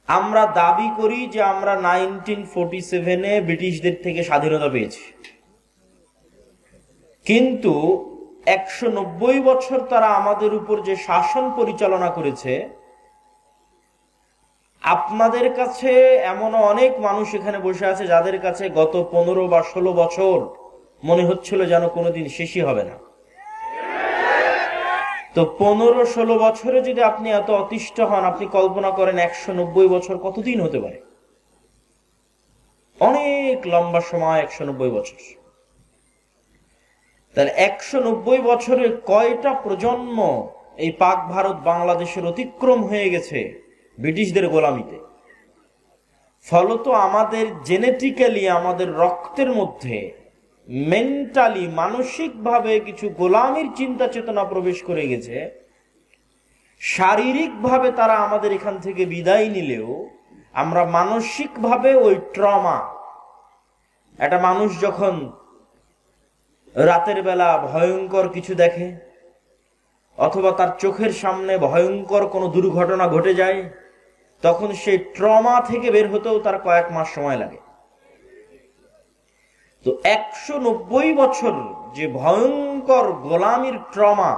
আমরা দাবি করি যে আমরা 1947-এ ব্রিটিশদের থেকে স্বাধীনতা পেয়েছি, কিন্তু 190 বছর তারা আমাদের উপর যে শাসন পরিচালনা করেছে, আপনাদের কাছে এমনও অনেক মানুষ এখানে বসে আছে যাদের কাছে গত 15 বা 16 বছর মনে হচ্ছিল যেন কোনোদিন শেষই হবে না। তো 15-16 বছরে যদি আপনি এত অতিষ্ঠ হন, আপনি কল্পনা করেন 190 বছর কতদিন হতে পারে। অনেক লম্বা সময় 190 বছর। তাহলে 190 বছরের কয়টা প্রজন্ম এই পাক ভারত বাংলাদেশের অতিক্রম হয়ে গেছে ব্রিটিশদের গোলামিতে। ফলত আমাদের জেনেটিক্যালি, আমাদের রক্তের মধ্যে মেন্টালি, মানসিকভাবে কিছু গোলামির চিন্তা চেতনা প্রবেশ করে গেছে। শারীরিকভাবে তারা আমাদের এখান থেকে বিদায় নিলেও আমরা মানসিকভাবে ওই ট্রমা, একটা মানুষ যখন রাতের বেলা ভয়ঙ্কর কিছু দেখে অথবা তার চোখের সামনে ভয়ঙ্কর কোনো দুর্ঘটনা ঘটে যায়, তখন সেই ট্রমা থেকে বের হতেও তার কয়েক মাস সময় লাগে। তো 190 বছর যে ভয়ঙ্কর গোলামির ট্রমা,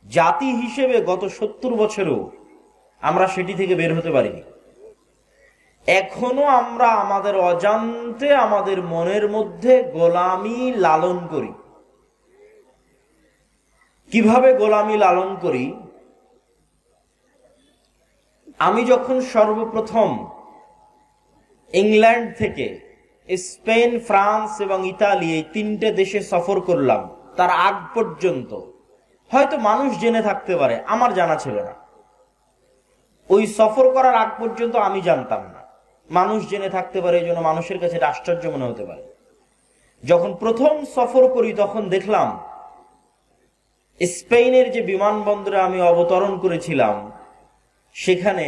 জাতি হিসেবে গত 70 বছরেও আমরা সেটি থেকে বের হতে পারিনি। এখনো আমরা আমাদের অজান্তে আমাদের মনের মধ্যে গোলামি লালন করি। কিভাবে গোলামি লালন করি? আমি যখন সর্বপ্রথম ইংল্যান্ড থেকে স্পেন, ফ্রান্স এবং ইতালি, এই 3টে দেশে সফর করলাম, তার আগ পর্যন্ত হয়তো মানুষ জেনে থাকতে পারে, আমার জানা ছিল না। ওই সফর করার আগ পর্যন্ত আমি জানতাম না। মানুষ জেনে থাকতে পারে, এই জন্য মানুষের কাছে এটা আশ্চর্য মনে হতে পারে। যখন প্রথম সফর করি তখন দেখলাম স্পেনের যে বিমানবন্দরে আমি অবতরণ করেছিলাম, সেখানে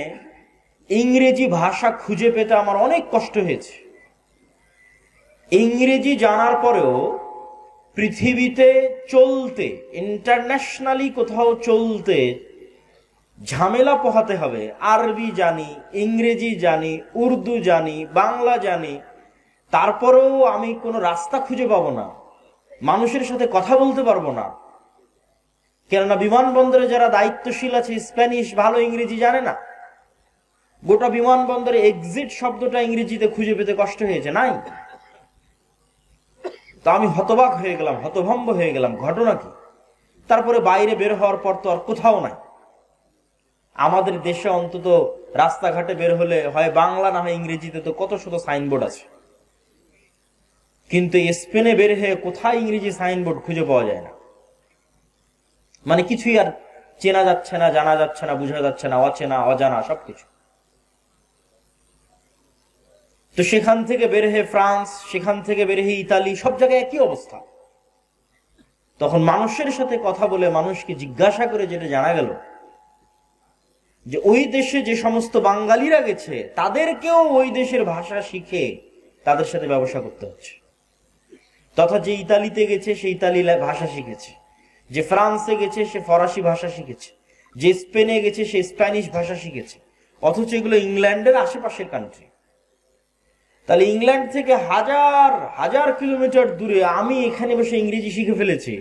ইংরেজি ভাষা খুঁজে পেতে আমার অনেক কষ্ট হয়েছে। ইংরেজি জানার পরেও পৃথিবীতে চলতে, ইন্টারন্যাশনালি কোথাও চলতে ঝামেলা পোহাতে হবে। আরবি জানি, ইংরেজি জানি, উর্দু জানি, বাংলা জানি, তারপরেও আমি কোনো রাস্তা খুঁজে পাবো না, মানুষের সাথে কথা বলতে পারবো না। কেননা বিমানবন্দরে যারা দায়িত্বশীল আছে স্প্যানিশ ভালো, ইংরেজি জানে না। গোটা বিমানবন্দরে এক্সিট শব্দটা ইংরেজিতে খুঁজে পেতে কষ্ট হয়েছে, নাই। তো আমি হতবাক হয়ে গেলাম, হতভম্ব হয়ে গেলাম, ঘটনা কি? তারপরে বাইরে বের হওয়ার পর তো আর কোথাও নাই। আমাদের দেশে অন্তত রাস্তাঘাটে বের হলে হয় বাংলা না হয় ইংরেজিতে তো কত শত সাইনবোর্ড আছে, কিন্তু স্পেনে বের হয়ে কোথায় ইংরেজি সাইনবোর্ড খুঁজে পাওয়া যায় না। মানে কিছুই আর চেনা যাচ্ছে না, জানা যাচ্ছে না, বোঝা যাচ্ছে না, অচেনা অজানা সবকিছু। তো সেখান থেকে বের হয়ে ফ্রান্স, সেখান থেকে বের হয়ে ইতালি, সব জায়গায় একই অবস্থা। তখন মানুষের সাথে কথা বলে, মানুষকে জিজ্ঞাসা করে যেটা জানা গেল যে ওই দেশে যে সমস্ত বাঙালিরা গেছে তাদেরকেও ওই দেশের ভাষা শিখে তাদের সাথে ব্যবসা করতে হচ্ছে। তথা যে ইতালিতে গেছে সে ইতালি ভাষা শিখেছে, যে ফ্রান্সে গেছে সে ফরাসি ভাষা শিখেছে, যে স্পেনে গেছে সে স্প্যানিশ ভাষা শিখেছে, অথচ এগুলো ইংল্যান্ডের আশেপাশের কান্ট্রি। তাহলে ইংল্যান্ড থেকে হাজার হাজার কিলোমিটার দূরে আমি এখানে বসে ইংরেজি শিখে ফেলেছি,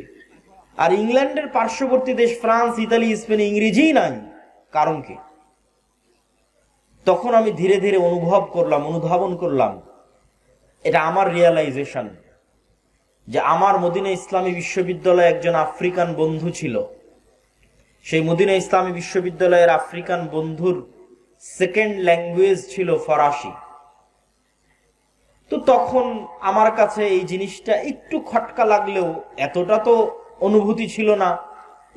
আর ইংল্যান্ডের পার্শ্ববর্তী দেশ ফ্রান্স, ইতালি, স্পেনে ইংরেজিই নাই। কারণ কি? তখন আমি ধীরে ধীরে অনুধাবন করলাম, এটা আমার রিয়ালাইজেশন, যে আমার মদিনা ইসলামী বিশ্ববিদ্যালয়ে একজন আফ্রিকান বন্ধু ছিল। সেই মদিনা ইসলামী বিশ্ববিদ্যালয়ের আফ্রিকান বন্ধুর সেকেন্ড ল্যাঙ্গুয়েজ ছিল ফরাসি। তো তখন আমার কাছে এই জিনিসটা একটু খটকা লাগলেও এতটা তো অনুভূতি ছিল না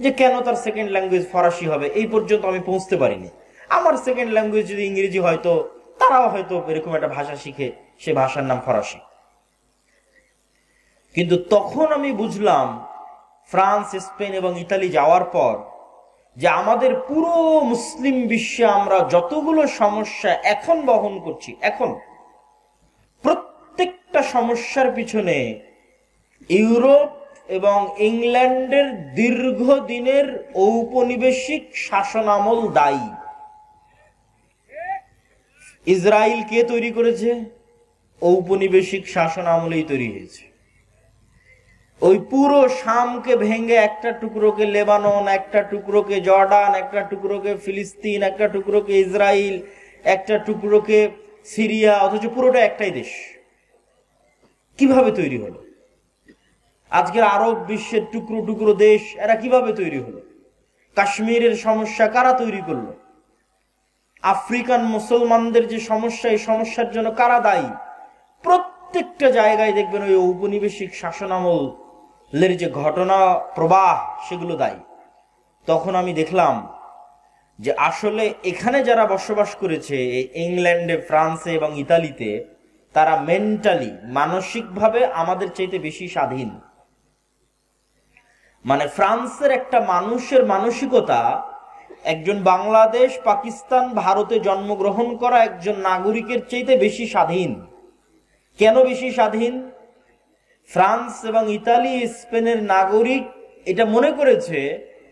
যে কেন তার সেকেন্ড ল্যাঙ্গুয়েজ ফরাসি হবে, এই পর্যন্ত আমি পৌঁছতে পারিনি। আমার সেকেন্ড ল্যাঙ্গুয়েজ যদি ইংরেজি হয়তো তারাও হয়তো এরকম একটা ভাষা শিখে, সে ভাষার নাম ফরাসি। কিন্তু তখন আমি বুঝলাম ফ্রান্স, স্পেন এবং ইতালি যাওয়ার পর যে আমাদের পুরো মুসলিম বিশ্বে আমরা যতগুলো সমস্যা এখন বহন করছি, এখন প্রত্যেকটা সমস্যার পিছনে ইউরোপ এবং ইংল্যান্ডের দীর্ঘদিনের ঔপনিবেশিক শাসনামল দায়ী। ইসরায়েল কে তৈরি করেছে? ঔপনিবেশিক শাসন আমলেই তৈরি হয়েছে। ওই পুরো শামকে ভেঙে একটা টুকরোকে লেবানন, একটা টুকরোকে জর্ডান, একটা টুকরোকে ফিলিস্তিন, একটা টুকরোকে ইসরায়েল, একটা টুকরোকে সিরিয়া, অথচ পুরোটা একটাই দেশ। কিভাবে তৈরি হলো? আজকের আরব বিশ্বের টুকরো টুকরো দেশ, এরা কিভাবে তৈরি হলো? কাশ্মীরের সমস্যা কারা তৈরি করলো? আফ্রিকান মুসলমানদের যে সমস্যা, এই সমস্যার জন্য কারা দায়ী? প্রত্যেকটা জায়গায় দেখবেন ওই ঔপনিবেশিক শাসনামলের যে ঘটনা প্রবাহ, সেগুলো দায়ী। তখন আমি দেখলাম যে আসলে এখানে যারা বসবাস করেছে, ইংল্যান্ডে, ফ্রান্সে এবং ইতালিতে, তারা মেন্টালি, মানসিকভাবে আমাদের চাইতে বেশি স্বাধীন। মানে ফ্রান্সের একটা মানুষের মানসিকতা একজন বাংলাদেশ, পাকিস্তান, ভারতে জন্মগ্রহণ করা একজন নাগরিকের চাইতে বেশি স্বাধীন। কেন বেশি স্বাধীন? ফ্রান্স এবং ইতালি, স্পেনের নাগরিক এটা মনে করেছে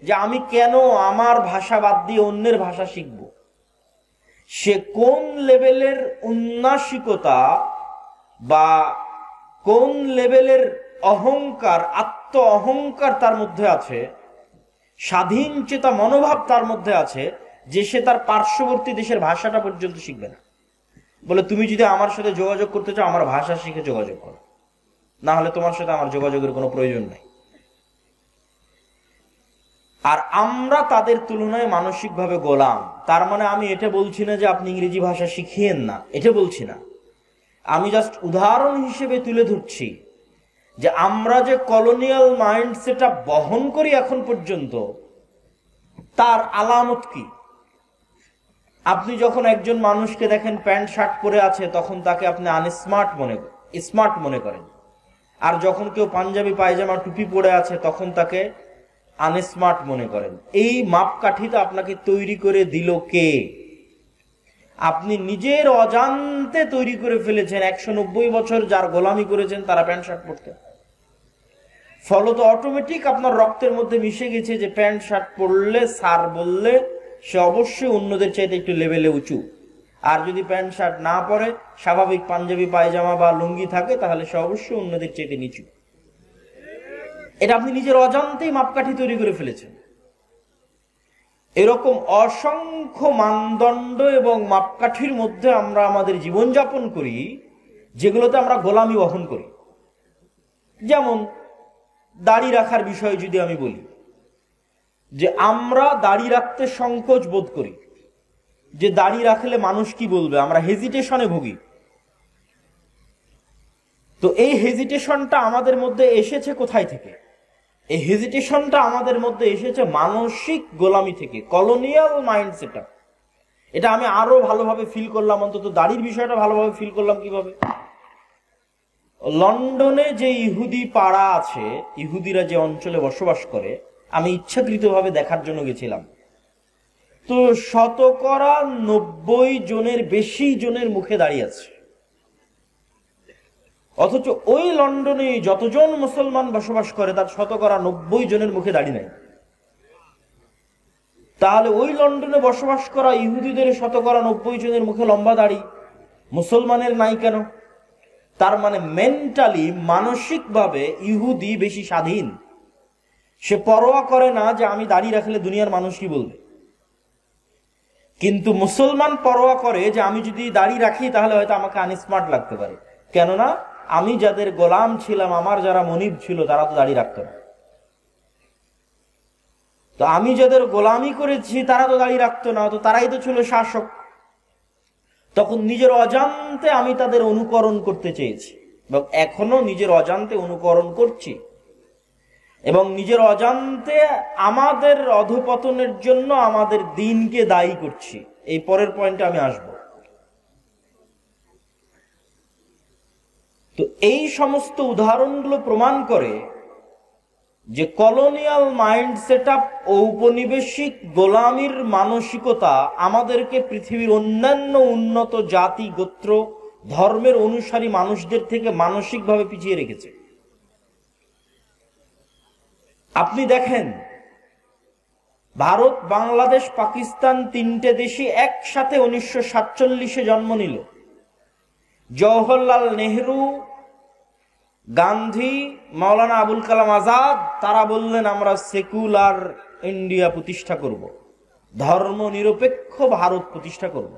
যে আমি কেন আমার ভাষা বাদ দিয়ে অন্যের ভাষা শিখব। সে কোন লেভেলের উন্নাসিকতা বা কোন লেভেলের অহংকার, আত্ম অহংকার তার মধ্যে আছে, স্বাধীন চেতা মনোভাব তার মধ্যে আছে, যে সে তার পার্শ্ববর্তী দেশের ভাষাটা পর্যন্ত শিখবে না। বলে তুমি যদি আমার সাথে যোগাযোগ করতে চাও, আমার ভাষা শিখে যোগাযোগ করো, না হলে তোমার সাথে আমার যোগাযোগের কোনো প্রয়োজন নেই। আর আমরা তাদের তুলনায় মানসিকভাবে গোলাম। তার মানে আমি এটা বলছি না যে আপনি ইংরেজি ভাষা শিখিয়েন না, এটা বলছি না। আমি জাস্ট উদাহরণ হিসেবে তুলে ধরছি যে আমরা যে কলোনিয়াল মাইন্ডসেটটা বহন করি এখন পর্যন্ত, তার আলামত কি? আপনি যখন একজন মানুষকে দেখেন প্যান্ট শার্ট পরে আছে, তখন তাকে আপনি স্মার্ট মনে করেন। আর যখন কেউ পাঞ্জাবি পায়জামা টুপি পরে আছে, তখন তাকে আনস্মার্ট মনে করেন। এই মাপকাঠিটা আপনাকে তৈরি করে দিল কে? আপনি নিজের অজান্তে তৈরি করে ফেলেছেন। 190 বছর যার গোলামি করেছেন, তারা প্যান্ট শার্ট পরতে, ফলত অটোমেটিক আপনার রক্তের মধ্যে মিশে গেছে যে প্যান্ট শার্ট পরলে, স্যার বললে, সে অবশ্যই অন্যদের চাইতে একটু লেভেলে উঁচু। আর যদি প্যান্ট শার্ট না পরে, স্বাভাবিক পাঞ্জাবি পায়জামা বা লুঙ্গি থাকে, তাহলে সে অবশ্যই অন্যদের চাইতে নিচু। এটা আপনি নিজের অজান্তেই মাপকাঠি তৈরি করে ফেলেছেন। এরকম অসংখ্য মানদণ্ড এবং মাপকাঠির মধ্যে আমরা আমাদের জীবনযাপন করি, যেগুলোতে আমরা গোলামি বহন করি। যেমন দাড়ি রাখার বিষয়ে যদি আমি বলি, যে আমরা দাড়ি রাখতে সংকোচ বোধ করি, যে দাড়ি রাখলে মানুষ কি বলবে, আমরা হেজিটেশনে ভুগি। তো এই হেজিটেশনটা আমাদের মধ্যে এসেছে কোথায় থেকে? এই হেজিটেশনটা আমাদের মধ্যে এসেছে মানসিক গোলামি থেকে, কলোনিয়াল মাইন্ডসেট। এটা আমি আরো ভালোভাবে ফিল করলাম, অন্তত দাড়ির বিষয়টা ভালোভাবে ফিল করলাম কিভাবে? লন্ডনে যে ইহুদি পাড়া আছে, ইহুদিরা যে অঞ্চলে বসবাস করে, আমি ইচ্ছাকৃতভাবে দেখার জন্য গেছিলাম। তো 90% জনের বেশি জনের মুখে দাঁড়িয়ে আছে। অথচ ওই লন্ডনে যতজন মুসলমান বসবাস করে, তার 90% জনের মুখে দাড়ি নাই। তাহলে ওই লন্ডনে বসবাস করা ইহুদিদের 90% জনের মুখে লম্বা দাড়ি, মুসলমানের নাই কেন? তার মানে মেন্টালি, মানসিকভাবে ইহুদি বেশি স্বাধীন। সে পরোয়া করে না যে আমি দাড়ি রাখলে দুনিয়ার মানুষ কি বলবে। কিন্তু মুসলমান পরোয়া করে যে আমি যদি দাড়ি রাখি, তাহলে হয়তো আমাকে আনস্মার্ট লাগতে পারে। কেননা আমি যাদের গোলাম ছিলাম, আমার যারা মনিব ছিল, তারা তো দাড়ি রাখতো না। তো আমি যাদের গোলামি করেছি, তারা তো দাড়ি রাখতো না, তো তারাই তো ছিল শাসক। তখন নিজের অজান্তে আমি তাদের অনুকরণ করতে চেয়েছি, এবং এখনো নিজের অজান্তে অনুকরণ করছি, এবং নিজের অজান্তে আমাদের অধঃপতনের জন্য আমাদের দিনকে দায়ী করছি। এই পরের পয়েন্টে আমি আসব। তো এই সমস্ত উদাহরণগুলো প্রমাণ করে যে কলোনিয়াল মাইন্ড সেট আপ, ঔপনিবেশিক গোলামির মানসিকতা আমাদেরকে পৃথিবীর অন্যান্য উন্নত জাতি, গোত্র, ধর্মের অনুসারী মানুষদের থেকে মানসিকভাবে পিছিয়ে রেখেছে। আপনি দেখেন ভারত, বাংলাদেশ, পাকিস্তান তিনটে দেশই একসাথে 1947-এ জন্ম নিল। জওহরলাল নেহরু, গান্ধী, মাওলানা আবুল কালাম আজাদ তারা বললেন আমরা সেকুলার ইন্ডিয়া প্রতিষ্ঠা করব, ধর্ম নিরপেক্ষ ভারত প্রতিষ্ঠা করব।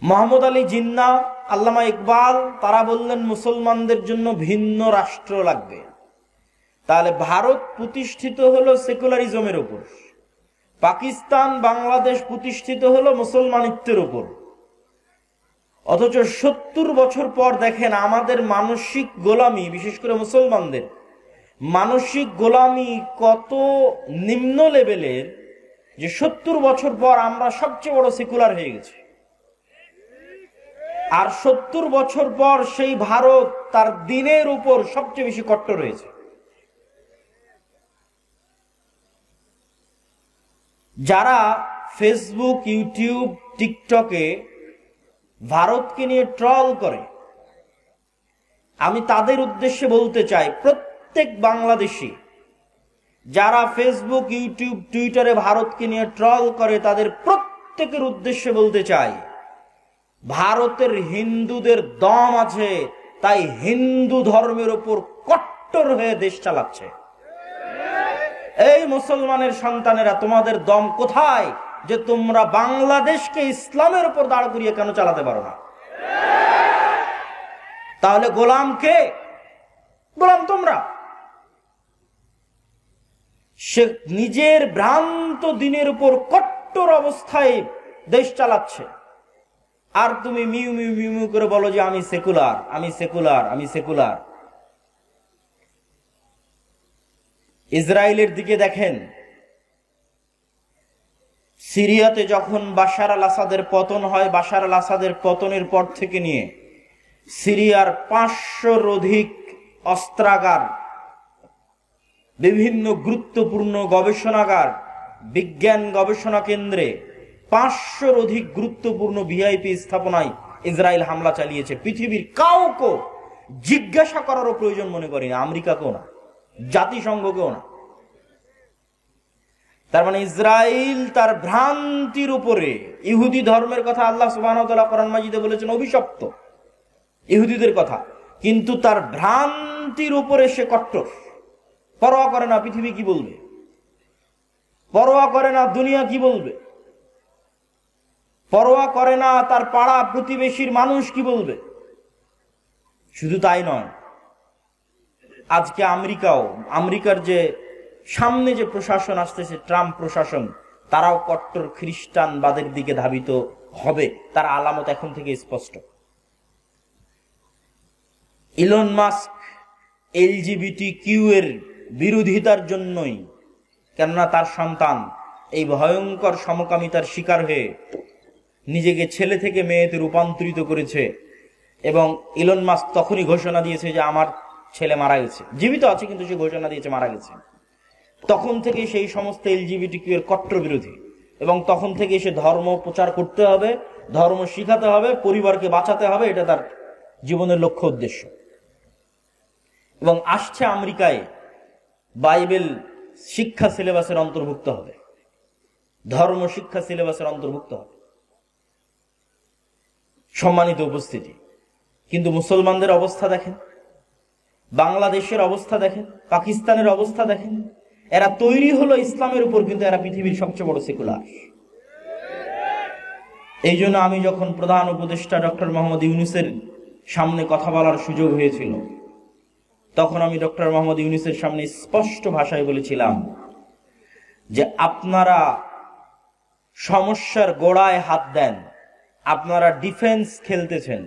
মোহাম্মদ আলী জিন্না, আল্লামা ইকবাল তারা বললেন মুসলমানদের জন্য ভিন্ন রাষ্ট্র লাগবে। তাহলে ভারত প্রতিষ্ঠিত হলো সেকুলারিজমের উপর, পাকিস্তান, বাংলাদেশ প্রতিষ্ঠিত হলো মুসলমানিত্বের উপর। অথচ 70 বছর পর দেখেন আমাদের মানসিক গোলামি, বিশেষ করে মুসলমানদের মানসিক গোলামি কত নিম্ন লেভেলের যে 70 বছর পর আমরা সবচেয়ে বড় সেকুলার হয়ে গেছি। আর 70 বছর পর সেই ভারত তার দিনের উপর সবচেয়ে বেশি কট্টর হয়েছে। যারা ফেসবুক, ইউটিউব, টিকটকে ভারতকে নিয়ে ট্রল করে, আমি তাদের উদ্দেশ্যে বলতে চাই, প্রত্যেক বাংলাদেশী যারা ফেসবুক, ইউটিউব, টুইটারে ভারতকে নিয়ে ট্রল করে তাদের প্রত্যেকের উদ্দেশ্যে বলতে চাই, ভারতের হিন্দুদের দম আছে, তাই হিন্দু ধর্মের উপর কট্টর হয়ে দেশ চালাচ্ছে। এই মুসলমানের সন্তানেরা, তোমাদের দম কোথায় যে তোমরা বাংলাদেশকে ইসলামের উপর দাঁড় করিয়ে কেন চালাতে পারো না? তাহলে গোলাম কে? গোলাম তোমরা। সে নিজের ভ্রান্ত দিনের উপর কট্টর অবস্থায় দেশ চালাচ্ছে, আর তুমি মিউ মিউ মিউ মিউ করে বলো যে আমি সেকুলার, আমি সেকুলার, আমি সেকুলার। ইসরায়েলের দিকে দেখেন, সিরিয়াতে যখন বাশার আল আসাদের পতন হয়, বাশার আল আসাদের পতনের পর থেকে নিয়ে সিরিয়ার 500-র অধিক অস্ত্রাগার, বিভিন্ন গুরুত্বপূর্ণ গবেষণাগার, বিজ্ঞান গবেষণা কেন্দ্রে 500-র অধিক গুরুত্বপূর্ণ ভিআইপি স্থাপনায় ইসরায়েল হামলা চালিয়েছে। পৃথিবীর কাউকে জিজ্ঞাসা করারও প্রয়োজন মনে করি না, আমেরিকাকেও না, জাতিসংঘকেও না। তার মানে ইসরায়েল তার ভ্রান্তির উপরে, ইহুদি ধর্মের কথা আল্লাহ সুবহানাহু ওয়া তাআলা কোরআন মাজিদে বলেছেন অভিশপ্ত ইহুদিদের কথা, কিন্তু তার ভ্রান্তির উপরে সে কট্টর, পরোয়া করে না পৃথিবী কি বলবে, পরোয়া করে না দুনিয়া কি বলবে, পরোয়া করে না তার পাড়া প্রতিবেশীর মানুষ কি বলবে। শুধু তাই নয়, আজকে আমেরিকার যে সামনে যে প্রশাসন আসতেছে, ট্রাম্প প্রশাসন, তারাও কট্টর খ্রিস্টানবাদের দিকে ধাবিত হবে, তার আলামত এখন থেকে স্পষ্ট। ইলন মাস্ক LGBT এর বিরোধিতার জন্যই, কেননা তার সন্তান এই ভয়ঙ্কর সমকামিতার শিকার হয়ে নিজেকে ছেলে থেকে মেয়েতে রূপান্তরিত করেছে, এবং ইলন মাস্ক তখনই ঘোষণা দিয়েছে যে আমার ছেলে মারা গেছে, জীবিত আছে কিন্তু সে ঘোষণা দিয়েছে মারা গেছে। তখন থেকে সেই সমস্ত LGBTQ এর কট্টর বিরোধী, এবং তখন থেকে সে ধর্ম প্রচার করতে হবে, ধর্ম শিখাতে হবে, পরিবারকে বাঁচাতে হবে, এটা তার জীবনের লক্ষ্য উদ্দেশ্য। এবং আসছে আমেরিকায় বাইবেল শিক্ষা সিলেবাসের অন্তর্ভুক্ত হবে, ধর্ম শিক্ষা সিলেবাসের অন্তর্ভুক্ত হবে। সম্মানিত উপস্থিতি, কিন্তু মুসলমানদের অবস্থা দেখেন, বাংলাদেশের অবস্থা দেখেন, পাকিস্তানের অবস্থা দেখেন। এরা তৈরি হলো ইসলামের উপর, কিন্তু এরা পৃথিবীর সবচেয়ে বড় সেকুলার। এই জন্য আমি যখন প্রধান উপদেষ্টা ডক্টর মোহাম্মদ ইউনূসের সামনে কথা বলার সুযোগ হয়েছিল, তখন আমি ডক্টর মোহাম্মদ ইউনূসের সামনে স্পষ্ট ভাষায় বলেছিলাম যে আপনারা সমস্যার গোড়ায় হাত দেন, আপনারা ডিফেন্স খেলতেছেন,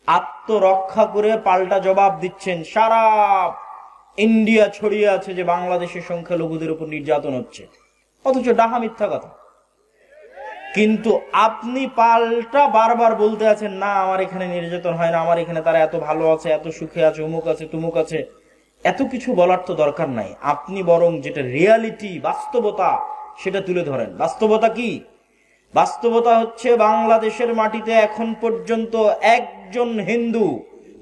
আত্মরক্ষা করে পাল্টা জবাব দিচ্ছেন। সারা ইন্ডিয়া ছড়িয়ে আছে যে বাংলাদেশের সংখ্যালঘুদের উপর নির্যাতন হচ্ছে, অথচ ডাহা মিথ্যা কথা। কিন্তু আপনি পাল্টা বারবার বলতে আছেন, না আমার এখানে নির্যাতন হয় না, আমার এখানে তারা এত ভালো আছে, এত সুখে আছে, অমুক আছে তুমুক আছে। এত কিছু বলার তো দরকার নাই, আপনি বরং যেটা রিয়ালিটি, বাস্তবতা, সেটা তুলে ধরেন। বাস্তবতা কি? বাস্তবতা হচ্ছে বাংলাদেশের মাটিতে এখন পর্যন্ত একজন হিন্দু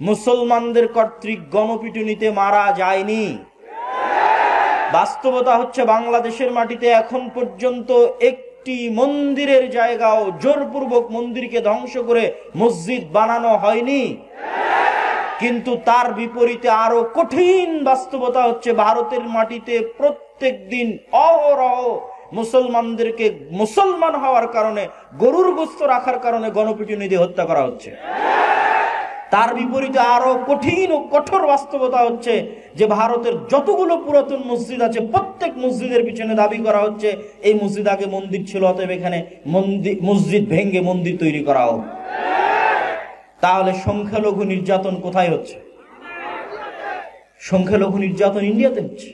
মুসলমানদের কর্তৃক গণপিটুনিতে মারা যায়নি। বাস্তবতা হচ্ছে বাংলাদেশের মাটিতে এখন পর্যন্ত একটি মন্দিরের জায়গাও জোরপূর্বক মন্দিরকে ধ্বংস করে মসজিদ বানানো হয়নি। কিন্তু তার বিপরীতে আরো কঠিন বাস্তবতা হচ্ছে ভারতের মাটিতে প্রত্যেক দিন অহরহ মুসলমানদেরকে মুসলমান হওয়ার কারণে, গরুর গোশত রাখার কারণে গণপিটুনি দিয়ে হত্যা করা হচ্ছে। তার বিপরীতে আরো কঠিন ও কঠোর বাস্তবতা হচ্ছে যে ভারতের যতগুলো পুরাতন মসজিদ আছে প্রত্যেক মসজিদের পিছনে দাবি করা হচ্ছে এই মসজিদ আগে মন্দির ছিল, অতএব এখানে মসজিদ ভেঙ্গে মন্দির তৈরি করা হোক। তাহলে সংখ্যালঘু নির্যাতন কোথায় হচ্ছে? সংখ্যালঘু নির্যাতন ইন্ডিয়াতে হচ্ছে।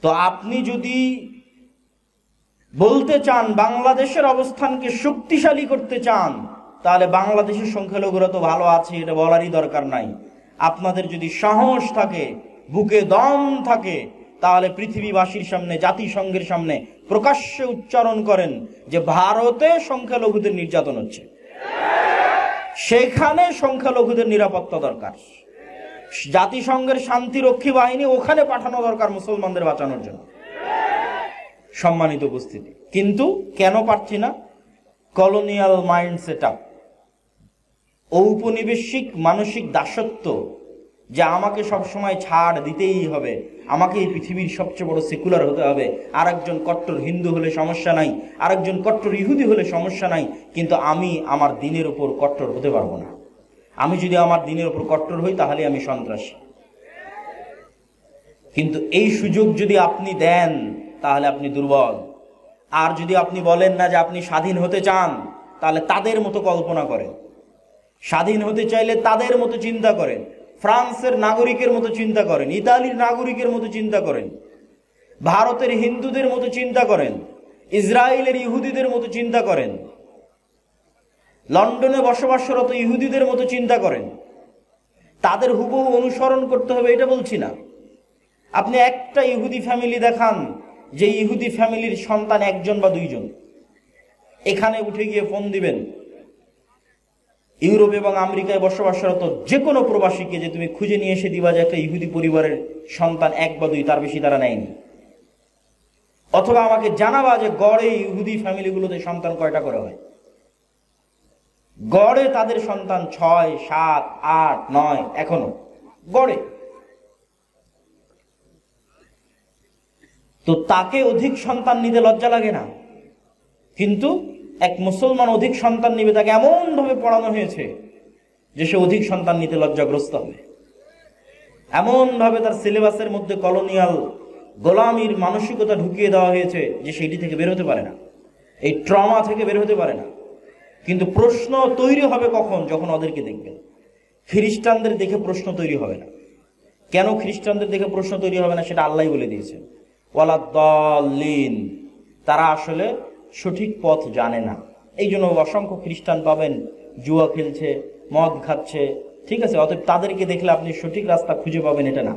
তো আপনি যদি বলতে চান বাংলাদেশের অবস্থানকে শক্তিশালী করতে চান, তাহলে বাংলাদেশের সংখ্যালঘুরা তো ভালো আছে, এটা বলারই দরকার নাই। আপনাদের যদি সাহস থাকে, বুকে দম থাকে, তাহলে পৃথিবীবাসীর সামনে, জাতিসংঘের সামনে প্রকাশ্যে উচ্চারণ করেন যে ভারতে সংখ্যালঘুদের নির্যাতন হচ্ছে, সেখানে সংখ্যালঘুদের নিরাপত্তা দরকার, জাতিসংঘের শান্তিরক্ষী বাহিনী ওখানে পাঠানো দরকার মুসলমানদের বাঁচানোর জন্য। সম্মানিত উপস্থিতি, কিন্তু কেন পারছি না? কলোনিয়াল মাইন্ড সেট আপ, ঔপনিবেশিক মানসিক দাসত্ব, যে আমাকে সবসময় ছাড় দিতেই হবে, আমাকে এই পৃথিবীর সবচেয়ে বড় সেকুলার হতে হবে, আরেকজন কট্টর হিন্দু হলে সমস্যা নাই, আরেকজন কট্টর ইহুদি হলে সমস্যা নাই, কিন্তু আমি আমার দিনের উপর কট্টর হতে পারবো না। আমি যদি আমার দিনের উপর কট্টর হই তাহলে আমি সন্ত্রাসী। কিন্তু এই সুযোগ যদি আপনি দেন তাহলে আপনি দুর্বল। আর যদি আপনি বলেন না যে আপনি স্বাধীন হতে চান, তাহলে তাদের মতো কল্পনা করেন, স্বাধীন হতে চাইলে তাদের মতো চিন্তা করেন, ফ্রান্সের নাগরিকের মতো চিন্তা করেন, ইতালির নাগরিকের মতো চিন্তা করেন, ভারতের হিন্দুদের মতো চিন্তা করেন, ইসরায়েলের ইহুদিদের মতো চিন্তা করেন, লন্ডনে বসবাসরত ইহুদিদের মতো চিন্তা করেন। তাদের হুবহু অনুসরণ করতে হবে এটা বলছি না। আপনি একটা ইহুদি ফ্যামিলি দেখান যে ইহুদি ফ্যামিলির সন্তান একজন বা দুইজন, এখানে উঠে গিয়ে ফোন দিবেন ইউরোপ এবং আমেরিকায় বসবাসরত যে কোনো প্রবাসীকে যে তুমি খুঁজে নিয়ে এসে দিবা যে একটা ইহুদি পরিবারের সন্তান এক বা দুই, তার বেশি তারা নেয়নি। অথবা আমাকে জানাবা যে গড়ে ইহুদি ফ্যামিলিগুলোতে সন্তান কয়টা করে হয়। গড়ে তাদের সন্তান 6, 7, 8, 9 এখনো গড়ে। তো তাকে অধিক সন্তান নিতে লজ্জা লাগে না, কিন্তু এক মুসলমান অধিক সন্তান নিবে, তাকে এমন ভাবে পড়ানো হয়েছে যে সে অধিক সন্তান নিতে লজ্জাগ্রস্ত হবে। এমন ভাবে তার সিলেবাসের মধ্যে কলোনিয়াল গোলামির মানসিকতা ঢুকিয়ে দেওয়া হয়েছে যে সেটি থেকে বের হতে পারে না, এই ট্রমা থেকে বের হতে পারে না। কিন্তু প্রশ্ন তৈরি হবে কখন? যখন ওদেরকে দেখবেন। খ্রিস্টানদের দেখে প্রশ্ন তৈরি হবে না। কেন খ্রিস্টানদের দেখে প্রশ্ন তৈরি হবে না সেটা আল্লাহই বলে দিয়েছেন, ওয়ালাদ্দাল্লিন, তারা আসলে সঠিক পথ জানে না। এই জন্য অসংখ্য খ্রিস্টান পাবেন জুয়া খেলছে, মদ খাচ্ছে, ঠিক আছে? অতএব তাদেরকে দেখলে আপনি সঠিক রাস্তা খুঁজে পাবেন এটা না।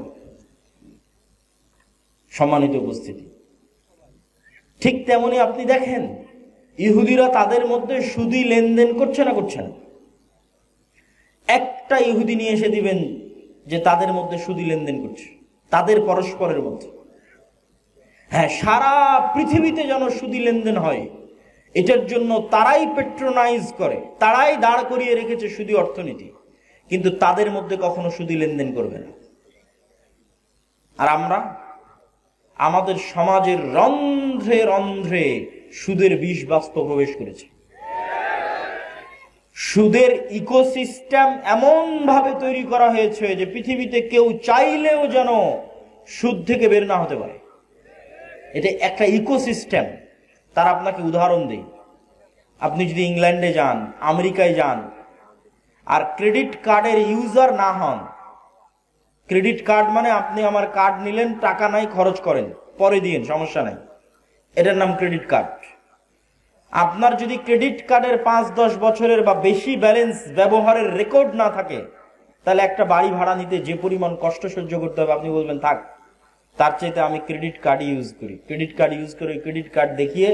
সম্মানিত উপস্থিতি, ঠিক তেমনি আপনি দেখেন ইহুদিরা তাদের মধ্যে সুদি লেনদেন করছে না করছে না? একটা ইহুদি নিয়ে এসে দিবেন যে তাদের মধ্যে সুদি লেনদেন করছে, তাদের পরস্পরের মধ্যে। হ্যাঁ, সারা পৃথিবীতে যেন সুদি লেনদেন হয়, এটার জন্য তারাই পেট্রোনাইজ করে, তারাই দাঁড় করিয়ে রেখেছে সুদি অর্থনীতি, কিন্তু তাদের মধ্যে কখনো সুদি লেনদেন করবে না। আর আমরা আমাদের সমাজের রন্ধ্রে রন্ধ্রে সুদের বিষ বাষ্প প্রবেশ করেছে। সুদের ইকোসিস্টেম এমন ভাবে তৈরি করা হয়েছে যে পৃথিবীতে কেউ চাইলেও যেন সুদ থেকে বের না হতে পারে। এটা একটা ইকোসিস্টেম। তার আপনাকে উদাহরণ দেই, আপনি যদি ইংল্যান্ডে যান, আমেরিকায় যান, আর ক্রেডিট কার্ডের ইউজার না হন, ক্রেডিট কার্ড মানে আপনি আমার কার্ড নিলেন, টাকা নাই, খরচ করেন, পরে দিন, সমস্যা নাই, এটার নাম ক্রেডিট কার্ড। আপনার যদি ক্রেডিট কার্ডের 5-10 বছরের বা বেশি ব্যালেন্স ব্যবহারের রেকর্ড না থাকে, তাহলে একটা বাড়ি ভাড়া নিতে যে পরিমাণ কষ্ট সহ্য করতে হবে, আপনি বলবেন থাক, তার চাইতে আমি ক্রেডিট কার্ড ইউজ করি, ক্রেডিট কার্ড ইউজ করে ক্রেডিট কার্ড দেখিয়ে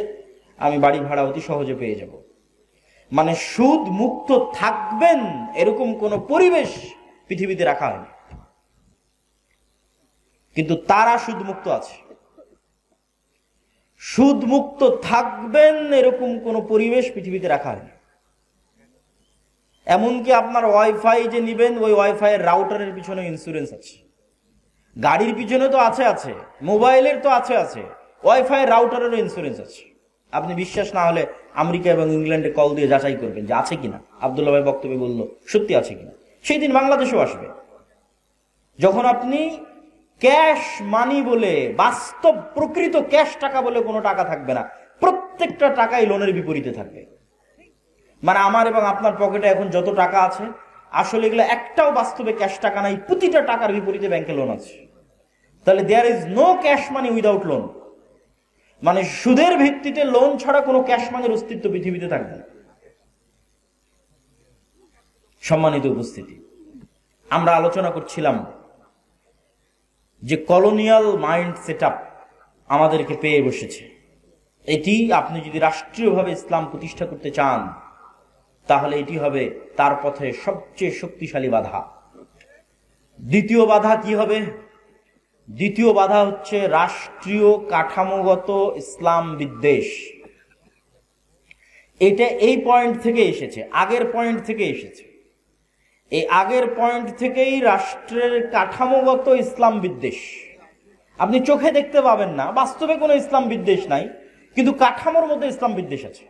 আমি বাড়ি ভাড়া অতি সহজে পেয়ে যাব। মানে সুদ মুক্ত থাকবেন এরকম কোন পরিবেশ পৃথিবীতে রাখা হয়নি, কিন্তু তারা সুদ মুক্ত আছে। সুদ মুক্ত থাকবেন এরকম কোন পরিবেশ পৃথিবীতে রাখা হয়। এমনকি আপনার ওয়াইফাই যে নিবেন, ওই ওয়াইফাই এর রাউটারের পিছনে ইন্স্যুরেন্স আছে, গাড়ির পিছনে তো আছে, মোবাইলের তো আছে, ওয়াইফাই এর রাউটারেরও ইন্স্যুরেন্স আছে। আপনি বিশ্বাস না হলে আমেরিকা এবং ইংল্যান্ডে কল দিয়ে যাচাই করবেন যে আছে কিনা। আব্দুল্লাহ ভাই বক্তব্যে বলল সত্যি আছে কিনা। সেই দিন বাংলাদেশেও আসবে যখন আপনি ক্যাশ মানি বলে, বাস্তব প্রকৃত ক্যাশ টাকা বলে কোনো টাকা থাকবে না, প্রত্যেকটা টাকাই লোনের বিপরীতে থাকবে। মানে আমার এবং আপনার পকেটে এখন যত টাকা আছে, আসলে এগুলো একটাও বাস্তবে ক্যাশ টাকা নাই, প্রতিটা টাকার বিপরীতে ব্যাংকে লোন আছে। তাহলে there is no cash money without loan. মানে সুদের ভিত্তিতে লোন ছাড়া কোনো ক্যাশ মানির অস্তিত্ব পৃথিবীতে থাকবে না। সম্মানিত উপস্থিতি, আমরা আলোচনা করছিলাম যে কলোনিয়াল মাইন্ড সেটআপ আমাদেরকে পেয়ে বসেছে। এটি আপনি যদি রাষ্ট্রীয়ভাবে ইসলাম প্রতিষ্ঠা করতে চান, তাহলে এটি হবে তার পথে সবচেয়ে শক্তিশালী বাধা। দ্বিতীয় বাধা কি হবে? দ্বিতীয় বাধা হচ্ছে রাষ্ট্রীয় কাঠামোগত ইসলাম বিদ্বেষ। এটা এই পয়েন্ট থেকে এসেছে, আগের পয়েন্ট থেকে এসেছে। এই আগের পয়েন্ট থেকেই রাষ্ট্রের কাঠামোগত ইসলাম বিদ্বেষ। আপনি চোখে দেখতে পাবেন না, বাস্তবে কোনো ইসলাম বিদ্বেষ নাই, কিন্তু কাঠামোর মধ্যে ইসলাম বিদ্বেষ আছে।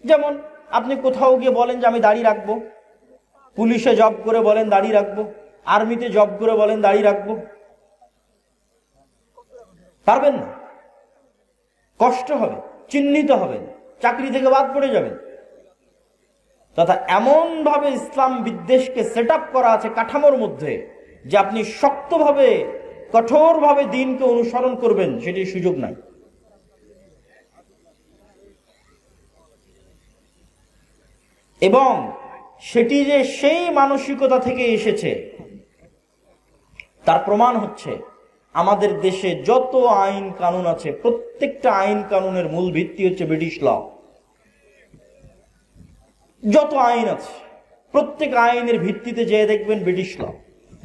যেমন আপনি কোথাও গিয়ে বলেন যে আমি দাড়ি রাখবো, পুলিশে জব করে বলেন দাড়ি রাখবো, আর্মিতে জব করে বলেন দাড়ি রাখবো, পারবেন না, কষ্ট হবে, চিহ্নিত হবেন, চাকরি থেকে বাদ পড়ে যাবেন। তথা এমন ভাবে ইসলাম বিদ্বেষকে সেট আপ করা আছে কাঠামোর মধ্যে যে আপনি শক্তভাবে, কঠোরভাবে দ্বীনকে অনুসরণ করবেন সেটির সুযোগ নাই। এবং সেটি যে সেই মানসিকতা থেকে এসেছে তার প্রমাণ হচ্ছে আমাদের দেশে যত আইন কানুন আছে, প্রত্যেকটা আইন কানুনের মূল ভিত্তি হচ্ছে ব্রিটিশ ল। যত আইন আছে প্রত্যেক আইনের ভিত্তিতে যে দেখবেন ব্রিটিশ ল।